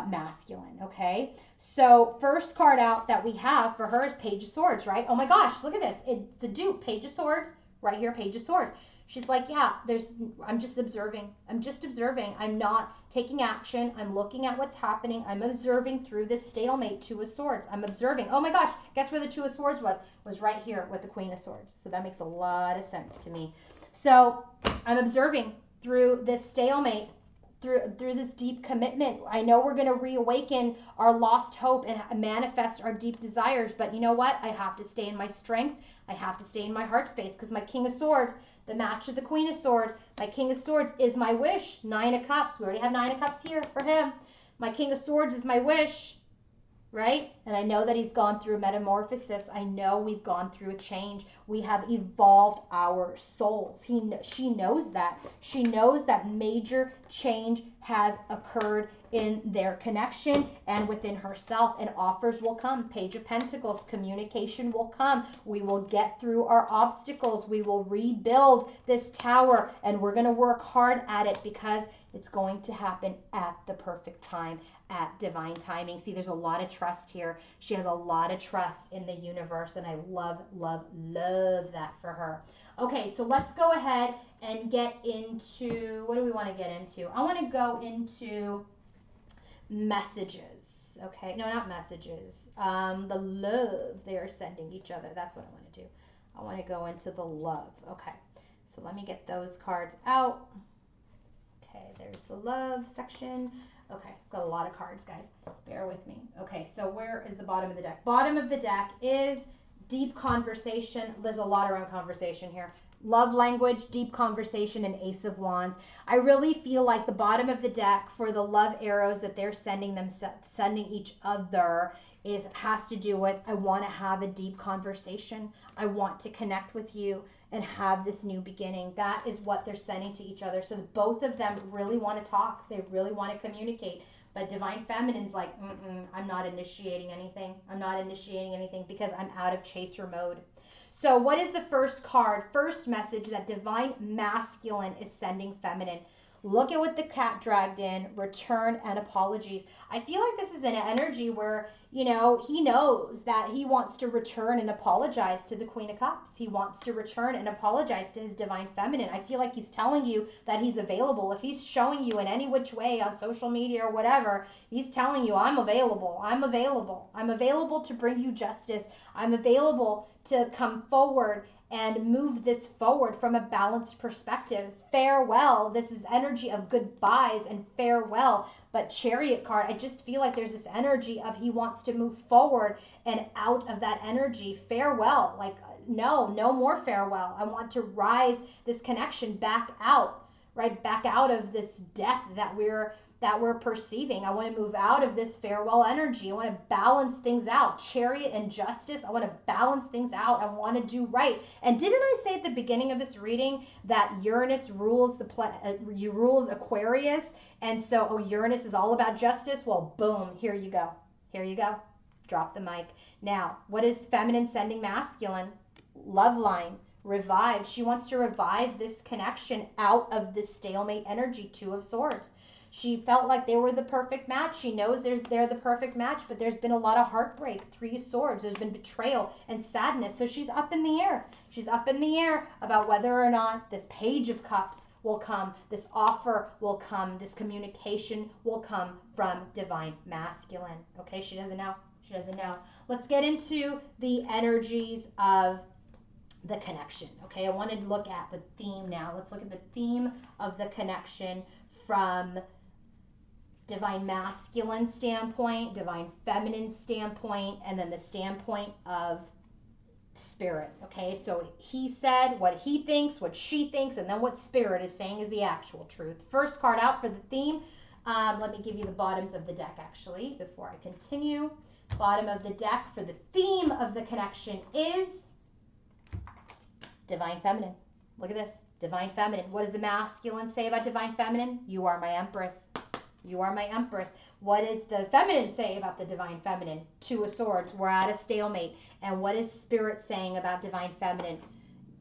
masculine, okay? So first card out that we have for her is Page of Swords, right? Oh my gosh, look at this. It's a dupe, Page of Swords, right here, Page of Swords. She's like, yeah, I'm just observing. I'm just observing. I'm not taking action. I'm looking at what's happening. I'm observing through this stalemate, Two of Swords. I'm observing. Oh my gosh, guess where the Two of Swords was? Was right here with the Queen of Swords. So that makes a lot of sense to me. So I'm observing through this stalemate, through this deep commitment. I know we're going to reawaken our lost hope and manifest our deep desires, but you know what? I have to stay in my strength. I have to stay in my heart space because my King of Swords, the match of the Queen of Swords, my King of Swords is my wish. 9 of Cups. We already have 9 of Cups here for him. My King of Swords is my wish, right? And I know that he's gone through a metamorphosis. I know we've gone through a change. We have evolved our souls. She knows that. She knows that major change has occurred in their connection and within herself, and offers will come. Page of Pentacles, communication will come. We will get through our obstacles. We will rebuild this tower, and we're going to work hard at it because it's going to happen at the perfect time, at divine timing. See, there's a lot of trust here. She has a lot of trust in the universe, and I love, love, love that for her. Okay, so let's go ahead and get into, what do we want to get into? I want to go into messages. Okay, no, not messages. The love they are sending each other. That's what I want to do. I want to go into the love. Okay, so let me get those cards out. Okay, there's the love section. Okay, got a lot of cards, guys. Bear with me. Okay, so where is the bottom of the deck? Bottom of the deck is deep conversation. There's a lot around conversation here. Love language, deep conversation, and Ace of Wands. I really feel like the bottom of the deck for the love arrows that they're sending each other has to do with, I want to have a deep conversation. I want to connect with you and have this new beginning. That is what they're sending to each other. So both of them really want to talk. They really want to communicate. But Divine Feminine's like, I'm not initiating anything. I'm not initiating anything because I'm out of chaser mode. So what is the first card, first message that divine masculine is sending feminine? Look at what the cat dragged in, return and apologies. I feel like this is an energy where, you know, he knows that he wants to return and apologize to the Queen of Cups. He wants to return and apologize to his divine feminine. I feel like he's telling you that he's available. If he's showing you in any which way on social media or whatever, he's telling you, I'm available. I'm available. I'm available to bring you justice. I'm available to come forward and move this forward from a balanced perspective. Farewell. This is energy of goodbyes and farewell. But Chariot card, I just feel like there's this energy of he wants to move forward and out of that energy. Farewell. Like, no more farewell. I want to rise this connection back out, right? Back out of this death that we're perceiving. I want to move out of this farewell energy. I want to balance things out. Chariot and justice. I want to balance things out. I want to do right. And didn't I say at the beginning of this reading that Uranus rules rules Aquarius? And so, Uranus is all about justice. Well, boom, here you go. Here you go. Drop the mic. Now, what is feminine sending masculine? Love line. Revive. She wants to revive this connection out of this stalemate energy. Two of Swords. She felt like they were the perfect match. She knows they're the perfect match, but there's been a lot of heartbreak. Three of Swords. There's been betrayal and sadness. So she's up in the air. She's up in the air about whether or not this Page of Cups will come, this offer will come, this communication will come from divine masculine. Okay, she doesn't know. She doesn't know. Let's get into the energies of the connection. Okay, I wanted to look at the theme now. Let's look at the theme of the connection from divine masculine standpoint, divine feminine standpoint, and then the standpoint of spirit. Okay, so he said what he thinks, what she thinks, and then what spirit is saying is the actual truth. First card out for the theme. Let me give you the bottoms of the deck actually before I continue. Bottom of the deck for the theme of the connection is divine feminine. Look at this. Divine feminine. What does the masculine say about divine feminine? You are my empress. You are my empress. What does the feminine say about the divine feminine? Two of Swords. We're at a stalemate. And what is spirit saying about divine feminine?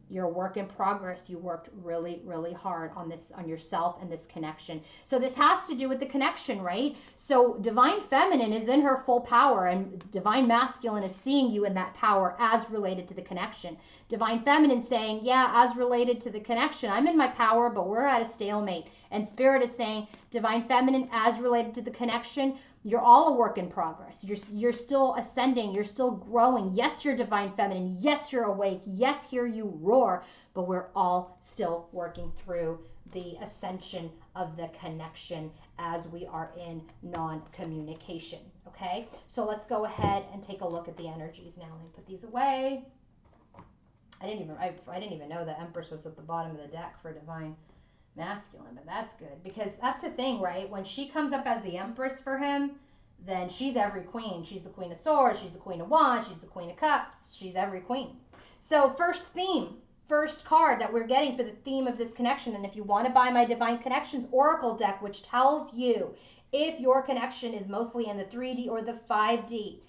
You're a work in progress. You worked really, really hard on this, on yourself and this connection. So this has to do with the connection, right? So divine feminine is in her full power, and divine masculine is seeing you in that power as related to the connection. Divine feminine saying, yeah, as related to the connection, I'm in my power, but we're at a stalemate. And spirit is saying, divine feminine as related to the connection, you're all a work in progress. You're still ascending. You're still growing. Yes, you're divine feminine. Yes, you're awake. Yes, hear you roar. But we're all still working through the ascension of the connection as we are in non-communication. Okay? So let's go ahead and take a look at the energies now. Let me put these away. I didn't even know the Empress was at the bottom of the deck for divine masculine, but that's good, because that's the thing, right? When she comes up as the Empress for him, then she's every queen. She's the Queen of Swords, she's the Queen of Wands, she's the Queen of Cups, she's every queen. So first theme, first card that we're getting for the theme of this connection, and if you want to buy my Divine Connections Oracle deck, which tells you if your connection is mostly in the 3D or the 5D,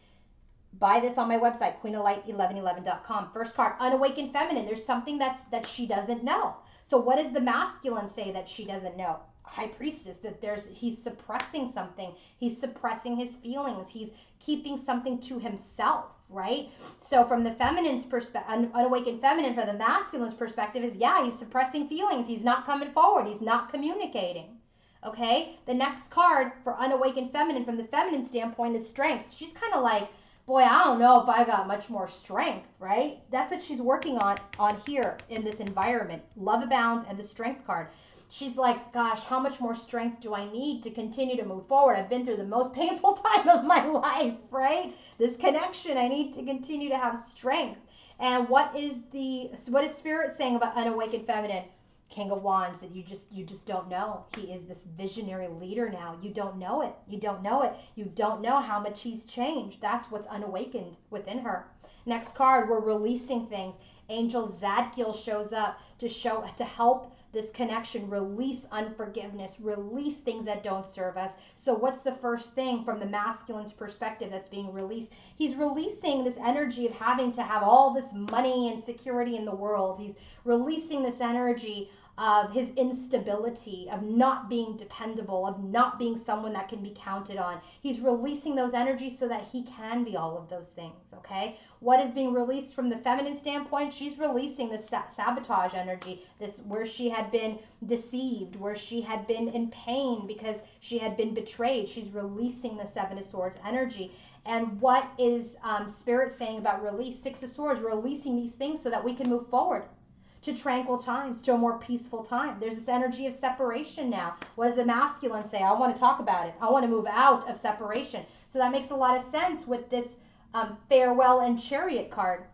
buy this on my website, queenoflight1111.com. First card, unawakened feminine. There's something that she doesn't know. So what does the masculine say that she doesn't know? High Priestess, that he's suppressing something. He's suppressing his feelings. He's keeping something to himself, right? So from the feminine's perspective, unawakened feminine, from the masculine's perspective is, yeah, he's suppressing feelings. He's not coming forward. He's not communicating. Okay? The next card for unawakened feminine from the feminine standpoint is strength. She's kind of like, boy, I don't know if I got much more strength, right? That's what she's working on here in this environment. Love abounds and the strength card. She's like, gosh, how much more strength do I need to continue to move forward? I've been through the most painful time of my life, right? This connection, I need to continue to have strength. And what is Spirit saying about unawakened feminine? King of Wands, that you just don't know. He is this visionary leader now. You don't know it. You don't know it. You don't know how much he's changed. That's what's unawakened within her. Next card, we're releasing things. Angel Zadkiel shows up to help this connection, release unforgiveness, release things that don't serve us. So what's the first thing from the masculine's perspective that's being released? He's releasing this energy of having to have all this money and security in the world. He's releasing this energy of his instability, of not being dependable, of not being someone that can be counted on. He's releasing those energies so that he can be all of those things, okay? What is being released from the feminine standpoint? She's releasing this sabotage energy, this where she had been deceived, where she had been in pain because she had been betrayed. She's releasing the Seven of Swords energy. And what is Spirit saying about release? Six of Swords, releasing these things so that we can move forward to tranquil times, to a more peaceful time. There's this energy of separation now. What does the masculine say? I want to talk about it. I want to move out of separation. So that makes a lot of sense with this farewell and chariot card,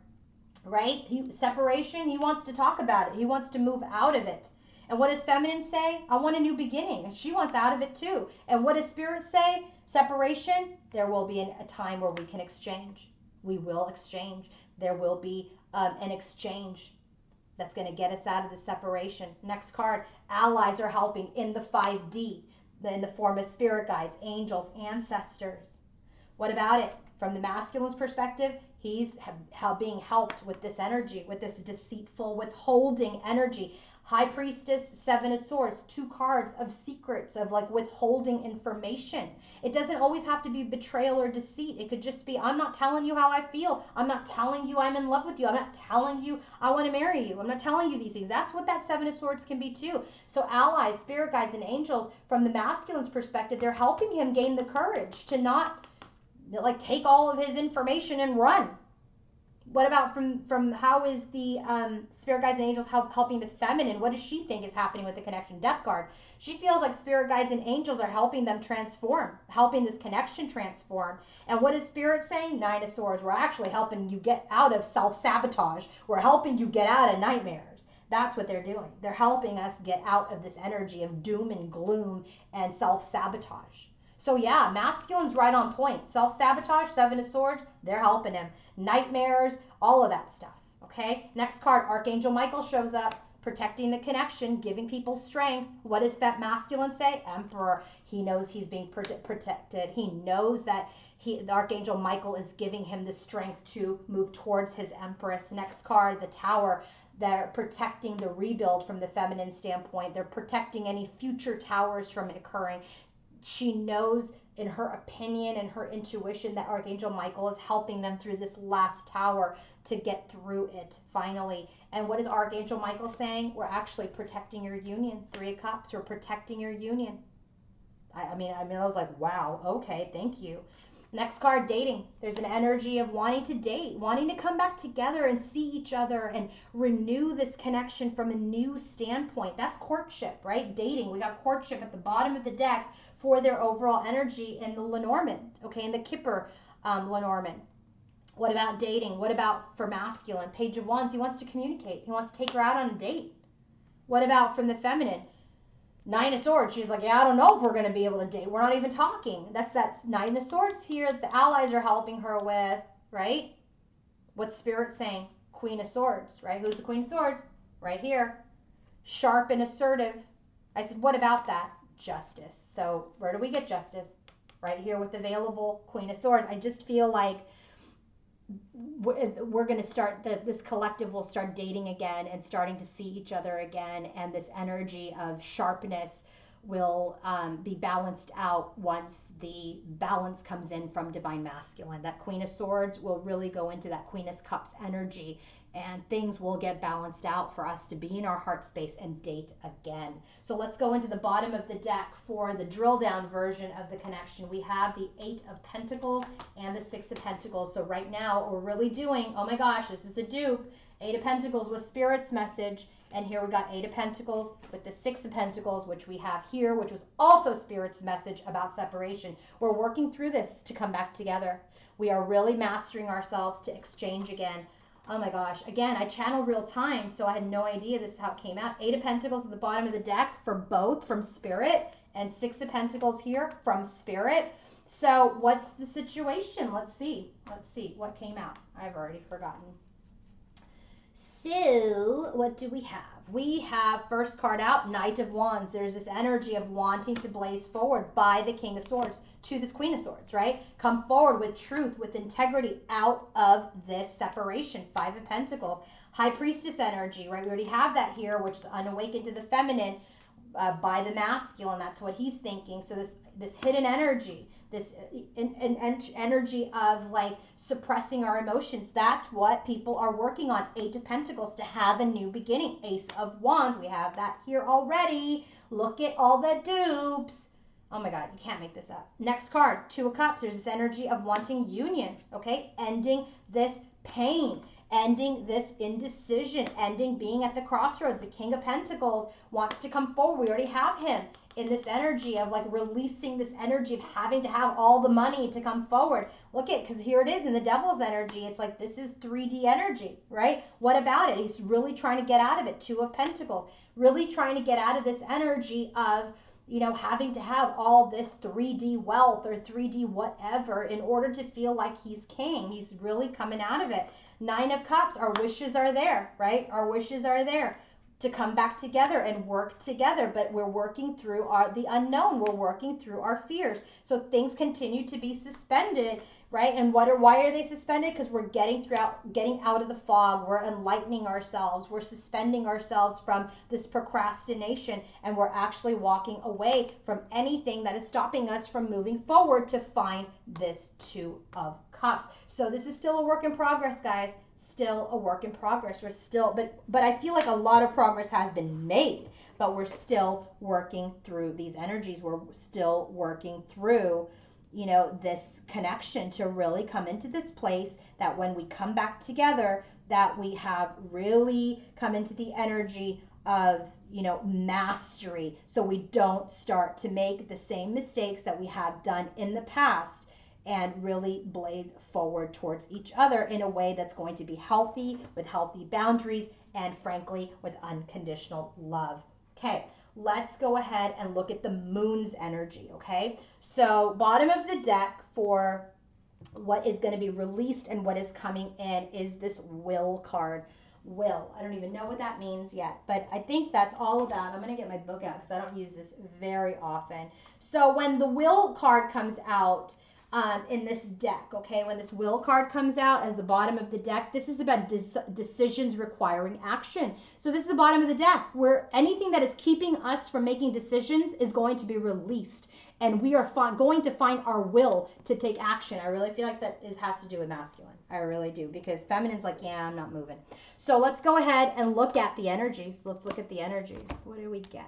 right? Separation, he wants to talk about it. He wants to move out of it. And what does feminine say? I want a new beginning. She wants out of it too. And what does spirit say? Separation, there will be a time where we can exchange. We will exchange. There will be an exchange that's going to get us out of the separation. Next card, allies are helping in the 5D, in the form of spirit guides, angels, ancestors. What about it? From the masculine's perspective, he's being helped with this energy, with this deceitful, withholding energy. High Priestess, Seven of Swords, two cards of secrets, of like withholding information. It doesn't always have to be betrayal or deceit. It could just be, I'm not telling you how I feel. I'm not telling you I'm in love with you. I'm not telling you I want to marry you. I'm not telling you these things. That's what that Seven of Swords can be too. So allies, spirit guides, and angels, from the masculine's perspective, they're helping him gain the courage to not like take all of his information and run. What about from how is the spirit guides and angels helping the feminine? What does she think is happening with the connection? Death card. She feels like spirit guides and angels are helping them transform, helping this connection transform. And what is spirit saying? Nine of Swords. We're actually helping you get out of self-sabotage. We're helping you get out of nightmares. That's what they're doing. They're helping us get out of this energy of doom and gloom and self-sabotage. So yeah, masculine's right on point. Self-sabotage, Seven of Swords, they're helping him. Nightmares, all of that stuff, okay? Next card, Archangel Michael shows up, protecting the connection, giving people strength. What does that masculine say? Emperor. He knows he's being protected. He knows that the Archangel Michael is giving him the strength to move towards his Empress. Next card, the Tower. They're protecting the rebuild from the feminine standpoint. They're protecting any future towers from occurring. She knows in her opinion and her intuition that Archangel Michael is helping them through this last tower to get through it finally. And what is Archangel Michael saying? We're actually protecting your union. Three of Cups, we're protecting your union. I mean, I was like, wow, okay, thank you. Next card, dating. There's an energy of wanting to date, wanting to come back together and see each other and renew this connection from a new standpoint. That's courtship, right? Dating. We got courtship at the bottom of the deck for their overall energy in the Lenormand, okay, in the Kipper Lenormand. What about dating? What about for masculine? Page of Wands, he wants to communicate. He wants to take her out on a date. What about from the feminine? Nine of Swords. She's like, yeah, I don't know if we're going to be able to date. We're not even talking. That's Nine of Swords here. The allies are helping her with, right? What's Spirit saying? Queen of Swords, right? Who's the Queen of Swords? Right here. Sharp and assertive. I said, what about that? Justice. So where do we get justice? Right here with the available Queen of Swords. I just feel like we're going to start, this collective will start dating again and starting to see each other again. And this energy of sharpness will be balanced out once the balance comes in from Divine Masculine. That Queen of Swords will really go into that Queen of Cups energy, and things will get balanced out for us to be in our heart space and date again. So let's go into the bottom of the deck for the drill down version of the connection. We have the Eight of Pentacles and the Six of Pentacles. So right now we're really doing, oh my gosh, this is a dupe. Eight of Pentacles with Spirit's message. And here we got Eight of Pentacles with the Six of Pentacles, which we have here, which was also Spirit's message about separation. We're working through this to come back together. We are really mastering ourselves to exchange again. Oh my gosh. Again, I channeled real time, so I had no idea this is how it came out. Eight of Pentacles at the bottom of the deck for both from Spirit, and Six of Pentacles here from Spirit. So what's the situation? Let's see. Let's see what came out. I've already forgotten. So what do we have? We have first card out, Knight of Wands. There's this energy of wanting to blaze forward by the King of Swords to this Queen of Swords, right? Come forward with truth, with integrity out of this separation. Five of Pentacles. High Priestess energy, right? We already have that here, which is unawakened to the feminine by the masculine. That's what he's thinking. So this hidden energy, this energy of like suppressing our emotions. That's what people are working on. Eight of Pentacles, to have a new beginning. Ace of Wands, we have that here already. Look at all the dupes. Oh my God, you can't make this up. Next card, Two of Cups. There's this energy of wanting union, okay? Ending this pain, ending this indecision, ending being at the crossroads. The King of Pentacles wants to come forward. We already have him in this energy of like releasing this energy of having to have all the money to come forward. Look at, because here it is in the Devil's energy. It's like this is 3D energy, right? What about it? He's really trying to get out of it. Two of Pentacles, really trying to get out of this energy of, you know, having to have all this 3D wealth or 3D whatever in order to feel like he's king. He's really coming out of it. Nine of Cups, our wishes are there, right? Our wishes are there to come back together and work together, but we're working through the unknown. We're working through our fears. So things continue to be suspended, right? And why are they suspended? Because we're getting out of the fog. We're enlightening ourselves. We're suspending ourselves from this procrastination, and we're actually walking away from anything that is stopping us from moving forward to find this Two of Cups. So this is still a work in progress, guys. Still a work in progress. We're still, but I feel like a lot of progress has been made, but we're still working through these energies. We're still working through, you know, this connection to really come into this place that when we come back together, that we have really come into the energy of, you know, mastery, so we don't start to make the same mistakes that we have done in the past, and really blaze forward towards each other in a way that's going to be healthy, with healthy boundaries, and frankly, with unconditional love. Okay, let's go ahead and look at the Moon's energy, okay? So bottom of the deck for what is going to be released and what is coming in is this Will card. Will. I don't even know what that means yet, but I think that's all about. I'm going to get my book out because I don't use this very often. So when the Will card comes out, in this deck, okay, when this Will card comes out as the bottom of the deck, this is about decisions requiring action. So this is the bottom of the deck where anything that is keeping us from making decisions is going to be released, and we are going to find our will to take action. I really feel like that has to do with masculine. I really do, because feminine's like, yeah, I'm not moving. So let's go ahead and look at the energies. Let's look at the energies. What do we get?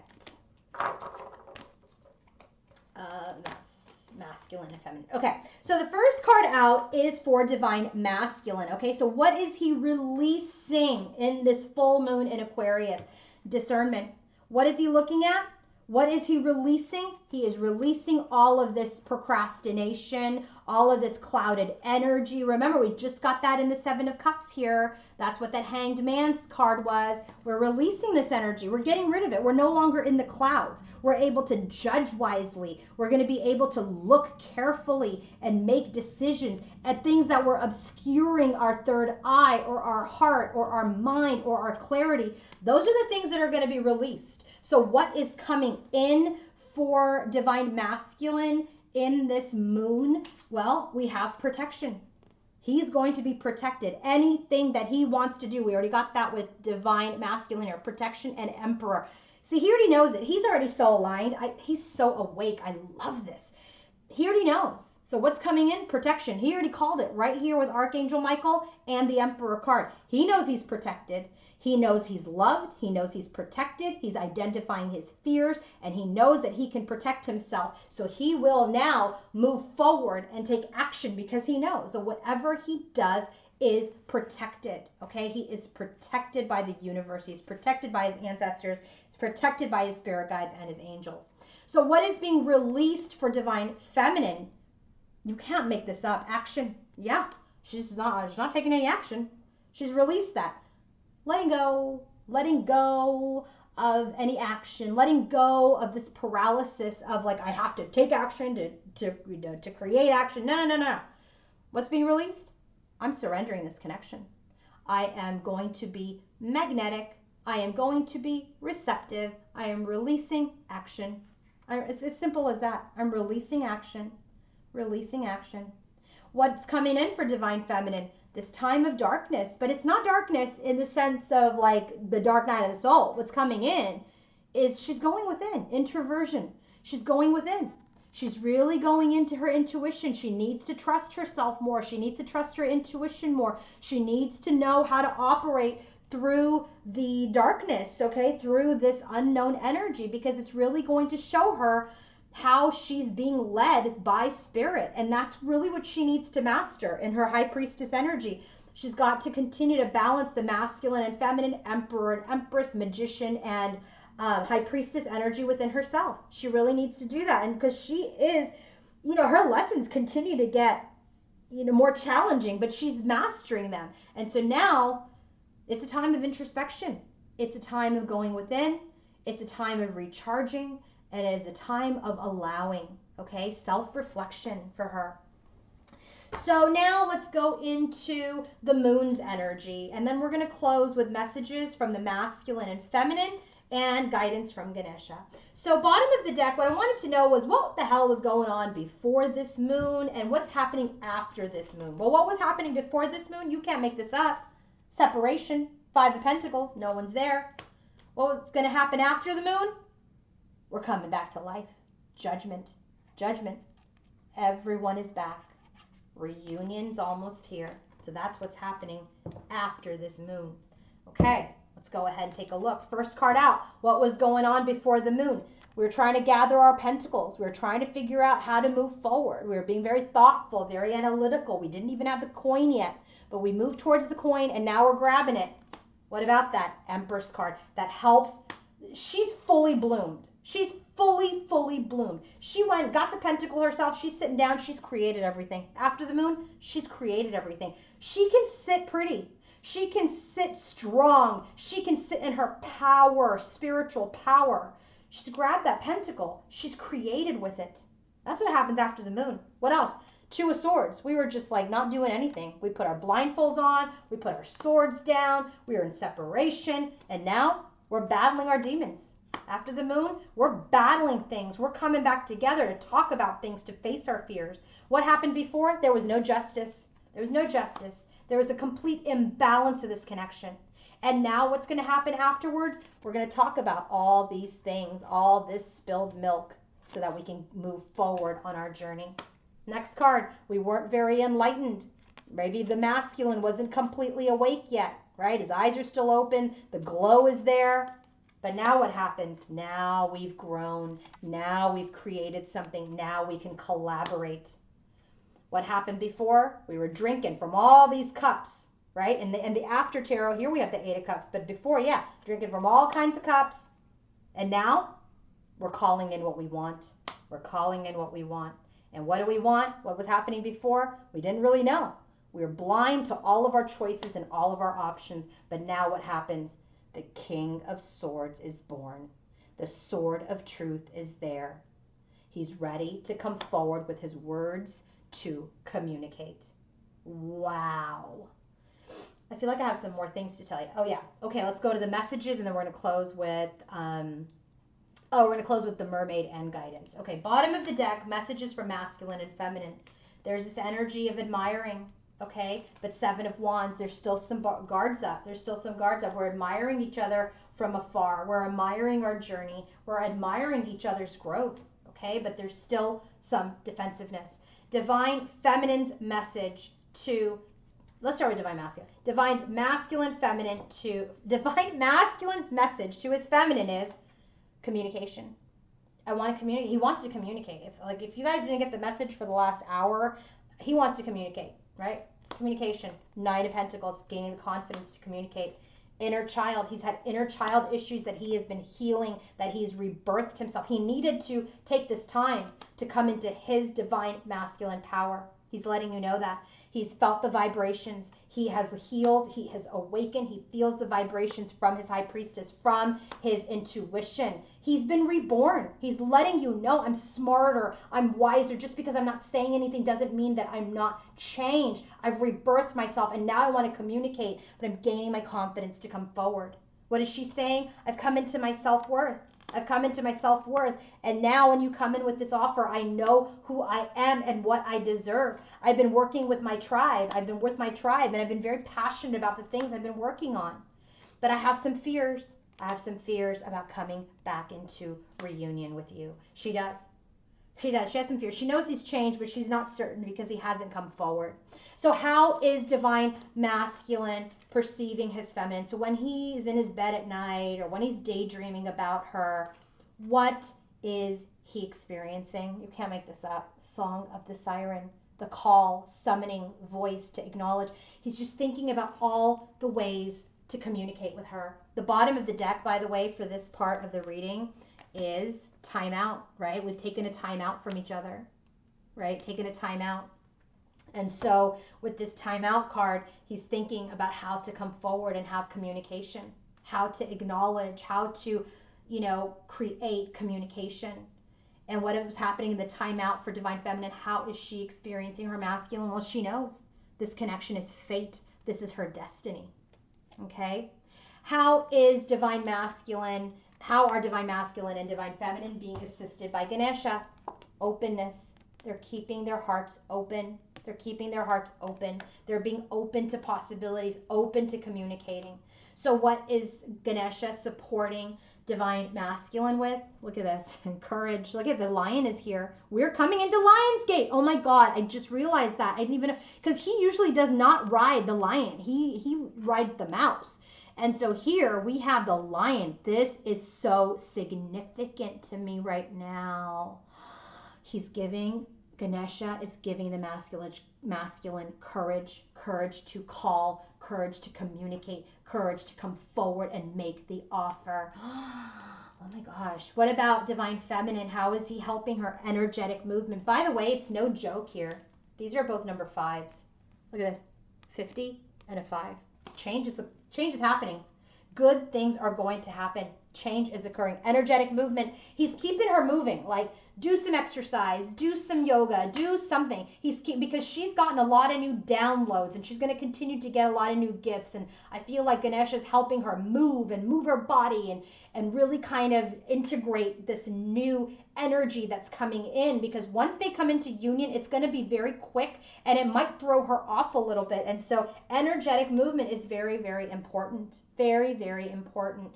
Masculine and feminine. Okay, so the first card out is for Divine Masculine. Okay, so what is he releasing in this full moon in Aquarius? Discernment. What is he looking at? What is he releasing? He is releasing all of this procrastination, all of this clouded energy. Remember, we just got that in the Seven of Cups here. That's what that Hanged Man's card was. We're releasing this energy. We're getting rid of it. We're no longer in the clouds. We're able to judge wisely. We're going to be able to look carefully and make decisions at things that were obscuring our third eye or our heart or our mind or our clarity. Those are the things that are going to be released. So what is coming in for Divine Masculine in this moon? Well, we have protection. He's going to be protected. Anything that he wants to do, we already got that with Divine Masculine here, protection and Emperor. See, he already knows it. He's already so aligned. He's so awake. I love this. He already knows. So what's coming in? Protection. He already called it right here with Archangel Michael and the Emperor card. He knows he's protected. He knows he's loved. He knows he's protected. He's identifying his fears, and he knows that he can protect himself. So he will now move forward and take action because he knows that whatever he does is protected. Okay, he is protected by the universe. He's protected by his ancestors. He's protected by his spirit guides and his angels. So what is being released for Divine Feminine? You can't make this up. Action. Yeah, she's not taking any action. She's released that. Letting go of any action, letting go of this paralysis of like, I have to take action to create action. No. What's being released? I'm surrendering this connection. I am going to be magnetic. I am going to be receptive. I am releasing action. It's as simple as that. I'm releasing action, releasing action. What's coming in for divine feminine? This time of darkness, but it's not darkness in the sense of like the dark night of the soul. What's coming in is she's going within, introversion. She's going within. She's really going into her intuition. She needs to trust herself more. She needs to trust her intuition more. She needs to know how to operate through the darkness, okay, through this unknown energy, because it's really going to show her how she's being led by spirit. And that's really what she needs to master in her high priestess energy. She's got to continue to balance the masculine and feminine, emperor and empress, magician and high priestess energy within herself. She really needs to do that. And because she is, her lessons continue to get, more challenging, but she's mastering them. And so now it's a time of introspection. It's a time of going within. It's a time of recharging. And it is a time of allowing, okay? Self-reflection for her. So now let's go into the moon's energy. And then we're going to close with messages from the masculine and feminine and guidance from Ganesha. So bottom of the deck, what I wanted to know was what the hell was going on before this moon and what's happening after this moon. Well, what was happening before this moon? You can't make this up. Separation, 5 of Pentacles, no one's there. What was going to happen after the moon? We're coming back to life. Judgment, judgment. Everyone is back. Reunion's almost here. So that's what's happening after this moon. Okay, let's go ahead and take a look. First card out. What was going on before the moon? We were trying to gather our pentacles. We were trying to figure out how to move forward. We were being very thoughtful, very analytical. We didn't even have the coin yet, but we moved towards the coin and now we're grabbing it. What about that Empress card? That helps. She's fully bloomed. She's fully bloomed. She went, got the pentacle herself. She's sitting down. She's created everything. After the moon, she's created everything. She can sit pretty. She can sit strong. She can sit in her power, spiritual power. She's grabbed that pentacle. She's created with it. That's what happens after the moon. What else? 2 of Swords. We were just like not doing anything. We put our blindfolds on. We put our swords down. We were in separation. And now we're battling our demons. After the moon, we're battling things. We're coming back together to talk about things, to face our fears. What happened before? There was no justice. There was no justice. There was a complete imbalance of this connection. And now what's going to happen afterwards? We're going to talk about all these things, all this spilled milk, so that we can move forward on our journey. Next card, we weren't very enlightened. Maybe the masculine wasn't completely awake yet, right? His eyes are still open. The glow is there. But now what happens? Now we've grown. Now we've created something. Now we can collaborate. What happened before? We were drinking from all these cups, right? And the after tarot, here we have the 8 of Cups. But before, yeah, drinking from all kinds of cups. And now we're calling in what we want. We're calling in what we want. And what do we want? What was happening before? We didn't really know. We were blind to all of our choices and all of our options. But now what happens? The King of Swords is born. The sword of truth is there. He's ready to come forward with his words to communicate. Wow. I feel like I have some more things to tell you. Oh yeah. Okay, let's go to the messages and then we're going to close with we're going to close with the mermaid and guidance. Okay, bottom of the deck, messages from masculine and feminine. There's this energy of admiring. Okay, but 7 of Wands, there's still some guards up. There's still some guards up. We're admiring each other from afar. We're admiring our journey. We're admiring each other's growth. Okay, but there's still some defensiveness. Divine Feminine's message to, let's start with Divine Masculine. Divine Masculine's message to his feminine is communication. I want to communicate. He wants to communicate. If you guys didn't get the message for the last hour, he wants to communicate, right? Communication. 9 of Pentacles, gaining the confidence to communicate. Inner child. He's had inner child issues that he has been healing, that he's rebirthed himself. He needed to take this time to come into his divine masculine power. He's letting you know that. He's felt the vibrations. He has healed. He has awakened. He feels the vibrations from his high priestess, from his intuition. He's been reborn. He's letting you know, I'm smarter. I'm wiser. Just because I'm not saying anything doesn't mean that I'm not changed. I've rebirthed myself and now I want to communicate, but I'm gaining my confidence to come forward. What is she saying? I've come into my self-worth. I've come into my self-worth. And now when you come in with this offer, I know who I am and what I deserve. I've been working with my tribe. I've been with my tribe, and I've been very passionate about the things I've been working on. But I have some fears. I have some fears about coming back into reunion with you. She does. She does. She has some fears. She knows he's changed, but she's not certain because he hasn't come forward. So how is divine masculine perceiving his feminine? So when he's in his bed at night or when he's daydreaming about her, what is he experiencing? You can't make this up. Song of the siren, the call, summoning voice to acknowledge. He's just thinking about all the ways to communicate with her. The bottom of the deck, by the way, for this part of the reading is time out, right? We've taken a time out from each other, right? Taken a time out. And so with this time out card, he's thinking about how to come forward and have communication, how to acknowledge, how to, create communication. And what was happening in the time out for divine feminine, how is she experiencing her masculine? Well, she knows this connection is fate. This is her destiny. Okay? How is divine masculine? How are divine masculine and divine feminine being assisted by Ganesha? Openness. They're keeping their hearts open. They're keeping their hearts open. They're being open to possibilities, open to communicating. So what is Ganesha supporting divine masculine with? Look at this. And courage. Look at the lion is here. We're coming into Lionsgate. Oh my God. I just realized that. I didn't even know. Because he usually does not ride the lion. He rides the mouse. And so here we have the lion. This is so significant to me right now. Ganesha is giving the masculine courage to call, courage to communicate, courage to come forward and make the offer. Oh my gosh. What about divine feminine? How is he helping her energetic movement? By the way, it's no joke here. These are both number 5s. Look at this. 50 and a 5. Change is happening. Good things are going to happen. Change is occurring. Energetic movement. He's keeping her moving. Like, do some exercise, do some yoga, do something. Because she's gotten a lot of new downloads and she's going to continue to get a lot of new gifts. And I feel like Ganesha is helping her move her body and really kind of integrate this new energy that's coming in, because once they come into union, it's going to be very quick and it might throw her off a little bit. And so energetic movement is very, very important. Very, very important.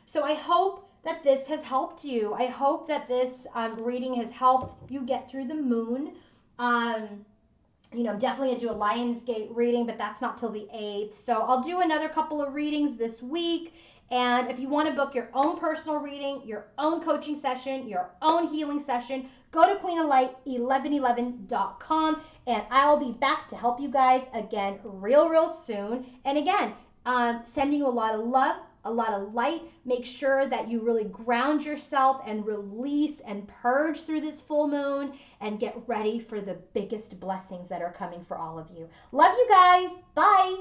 So I hope that this has helped you. I hope that this reading has helped you get through the moon. Definitely going to do a Lionsgate reading, but that's not till the 8th. So I'll do another couple of readings this week. And if you want to book your own personal reading, your own coaching session, your own healing session, go to queenoflight1111.com and I'll be back to help you guys again real soon. And again, sending you a lot of love, a lot of light. Make sure that you really ground yourself and release and purge through this full moon and get ready for the biggest blessings that are coming for all of you. Love you guys. Bye.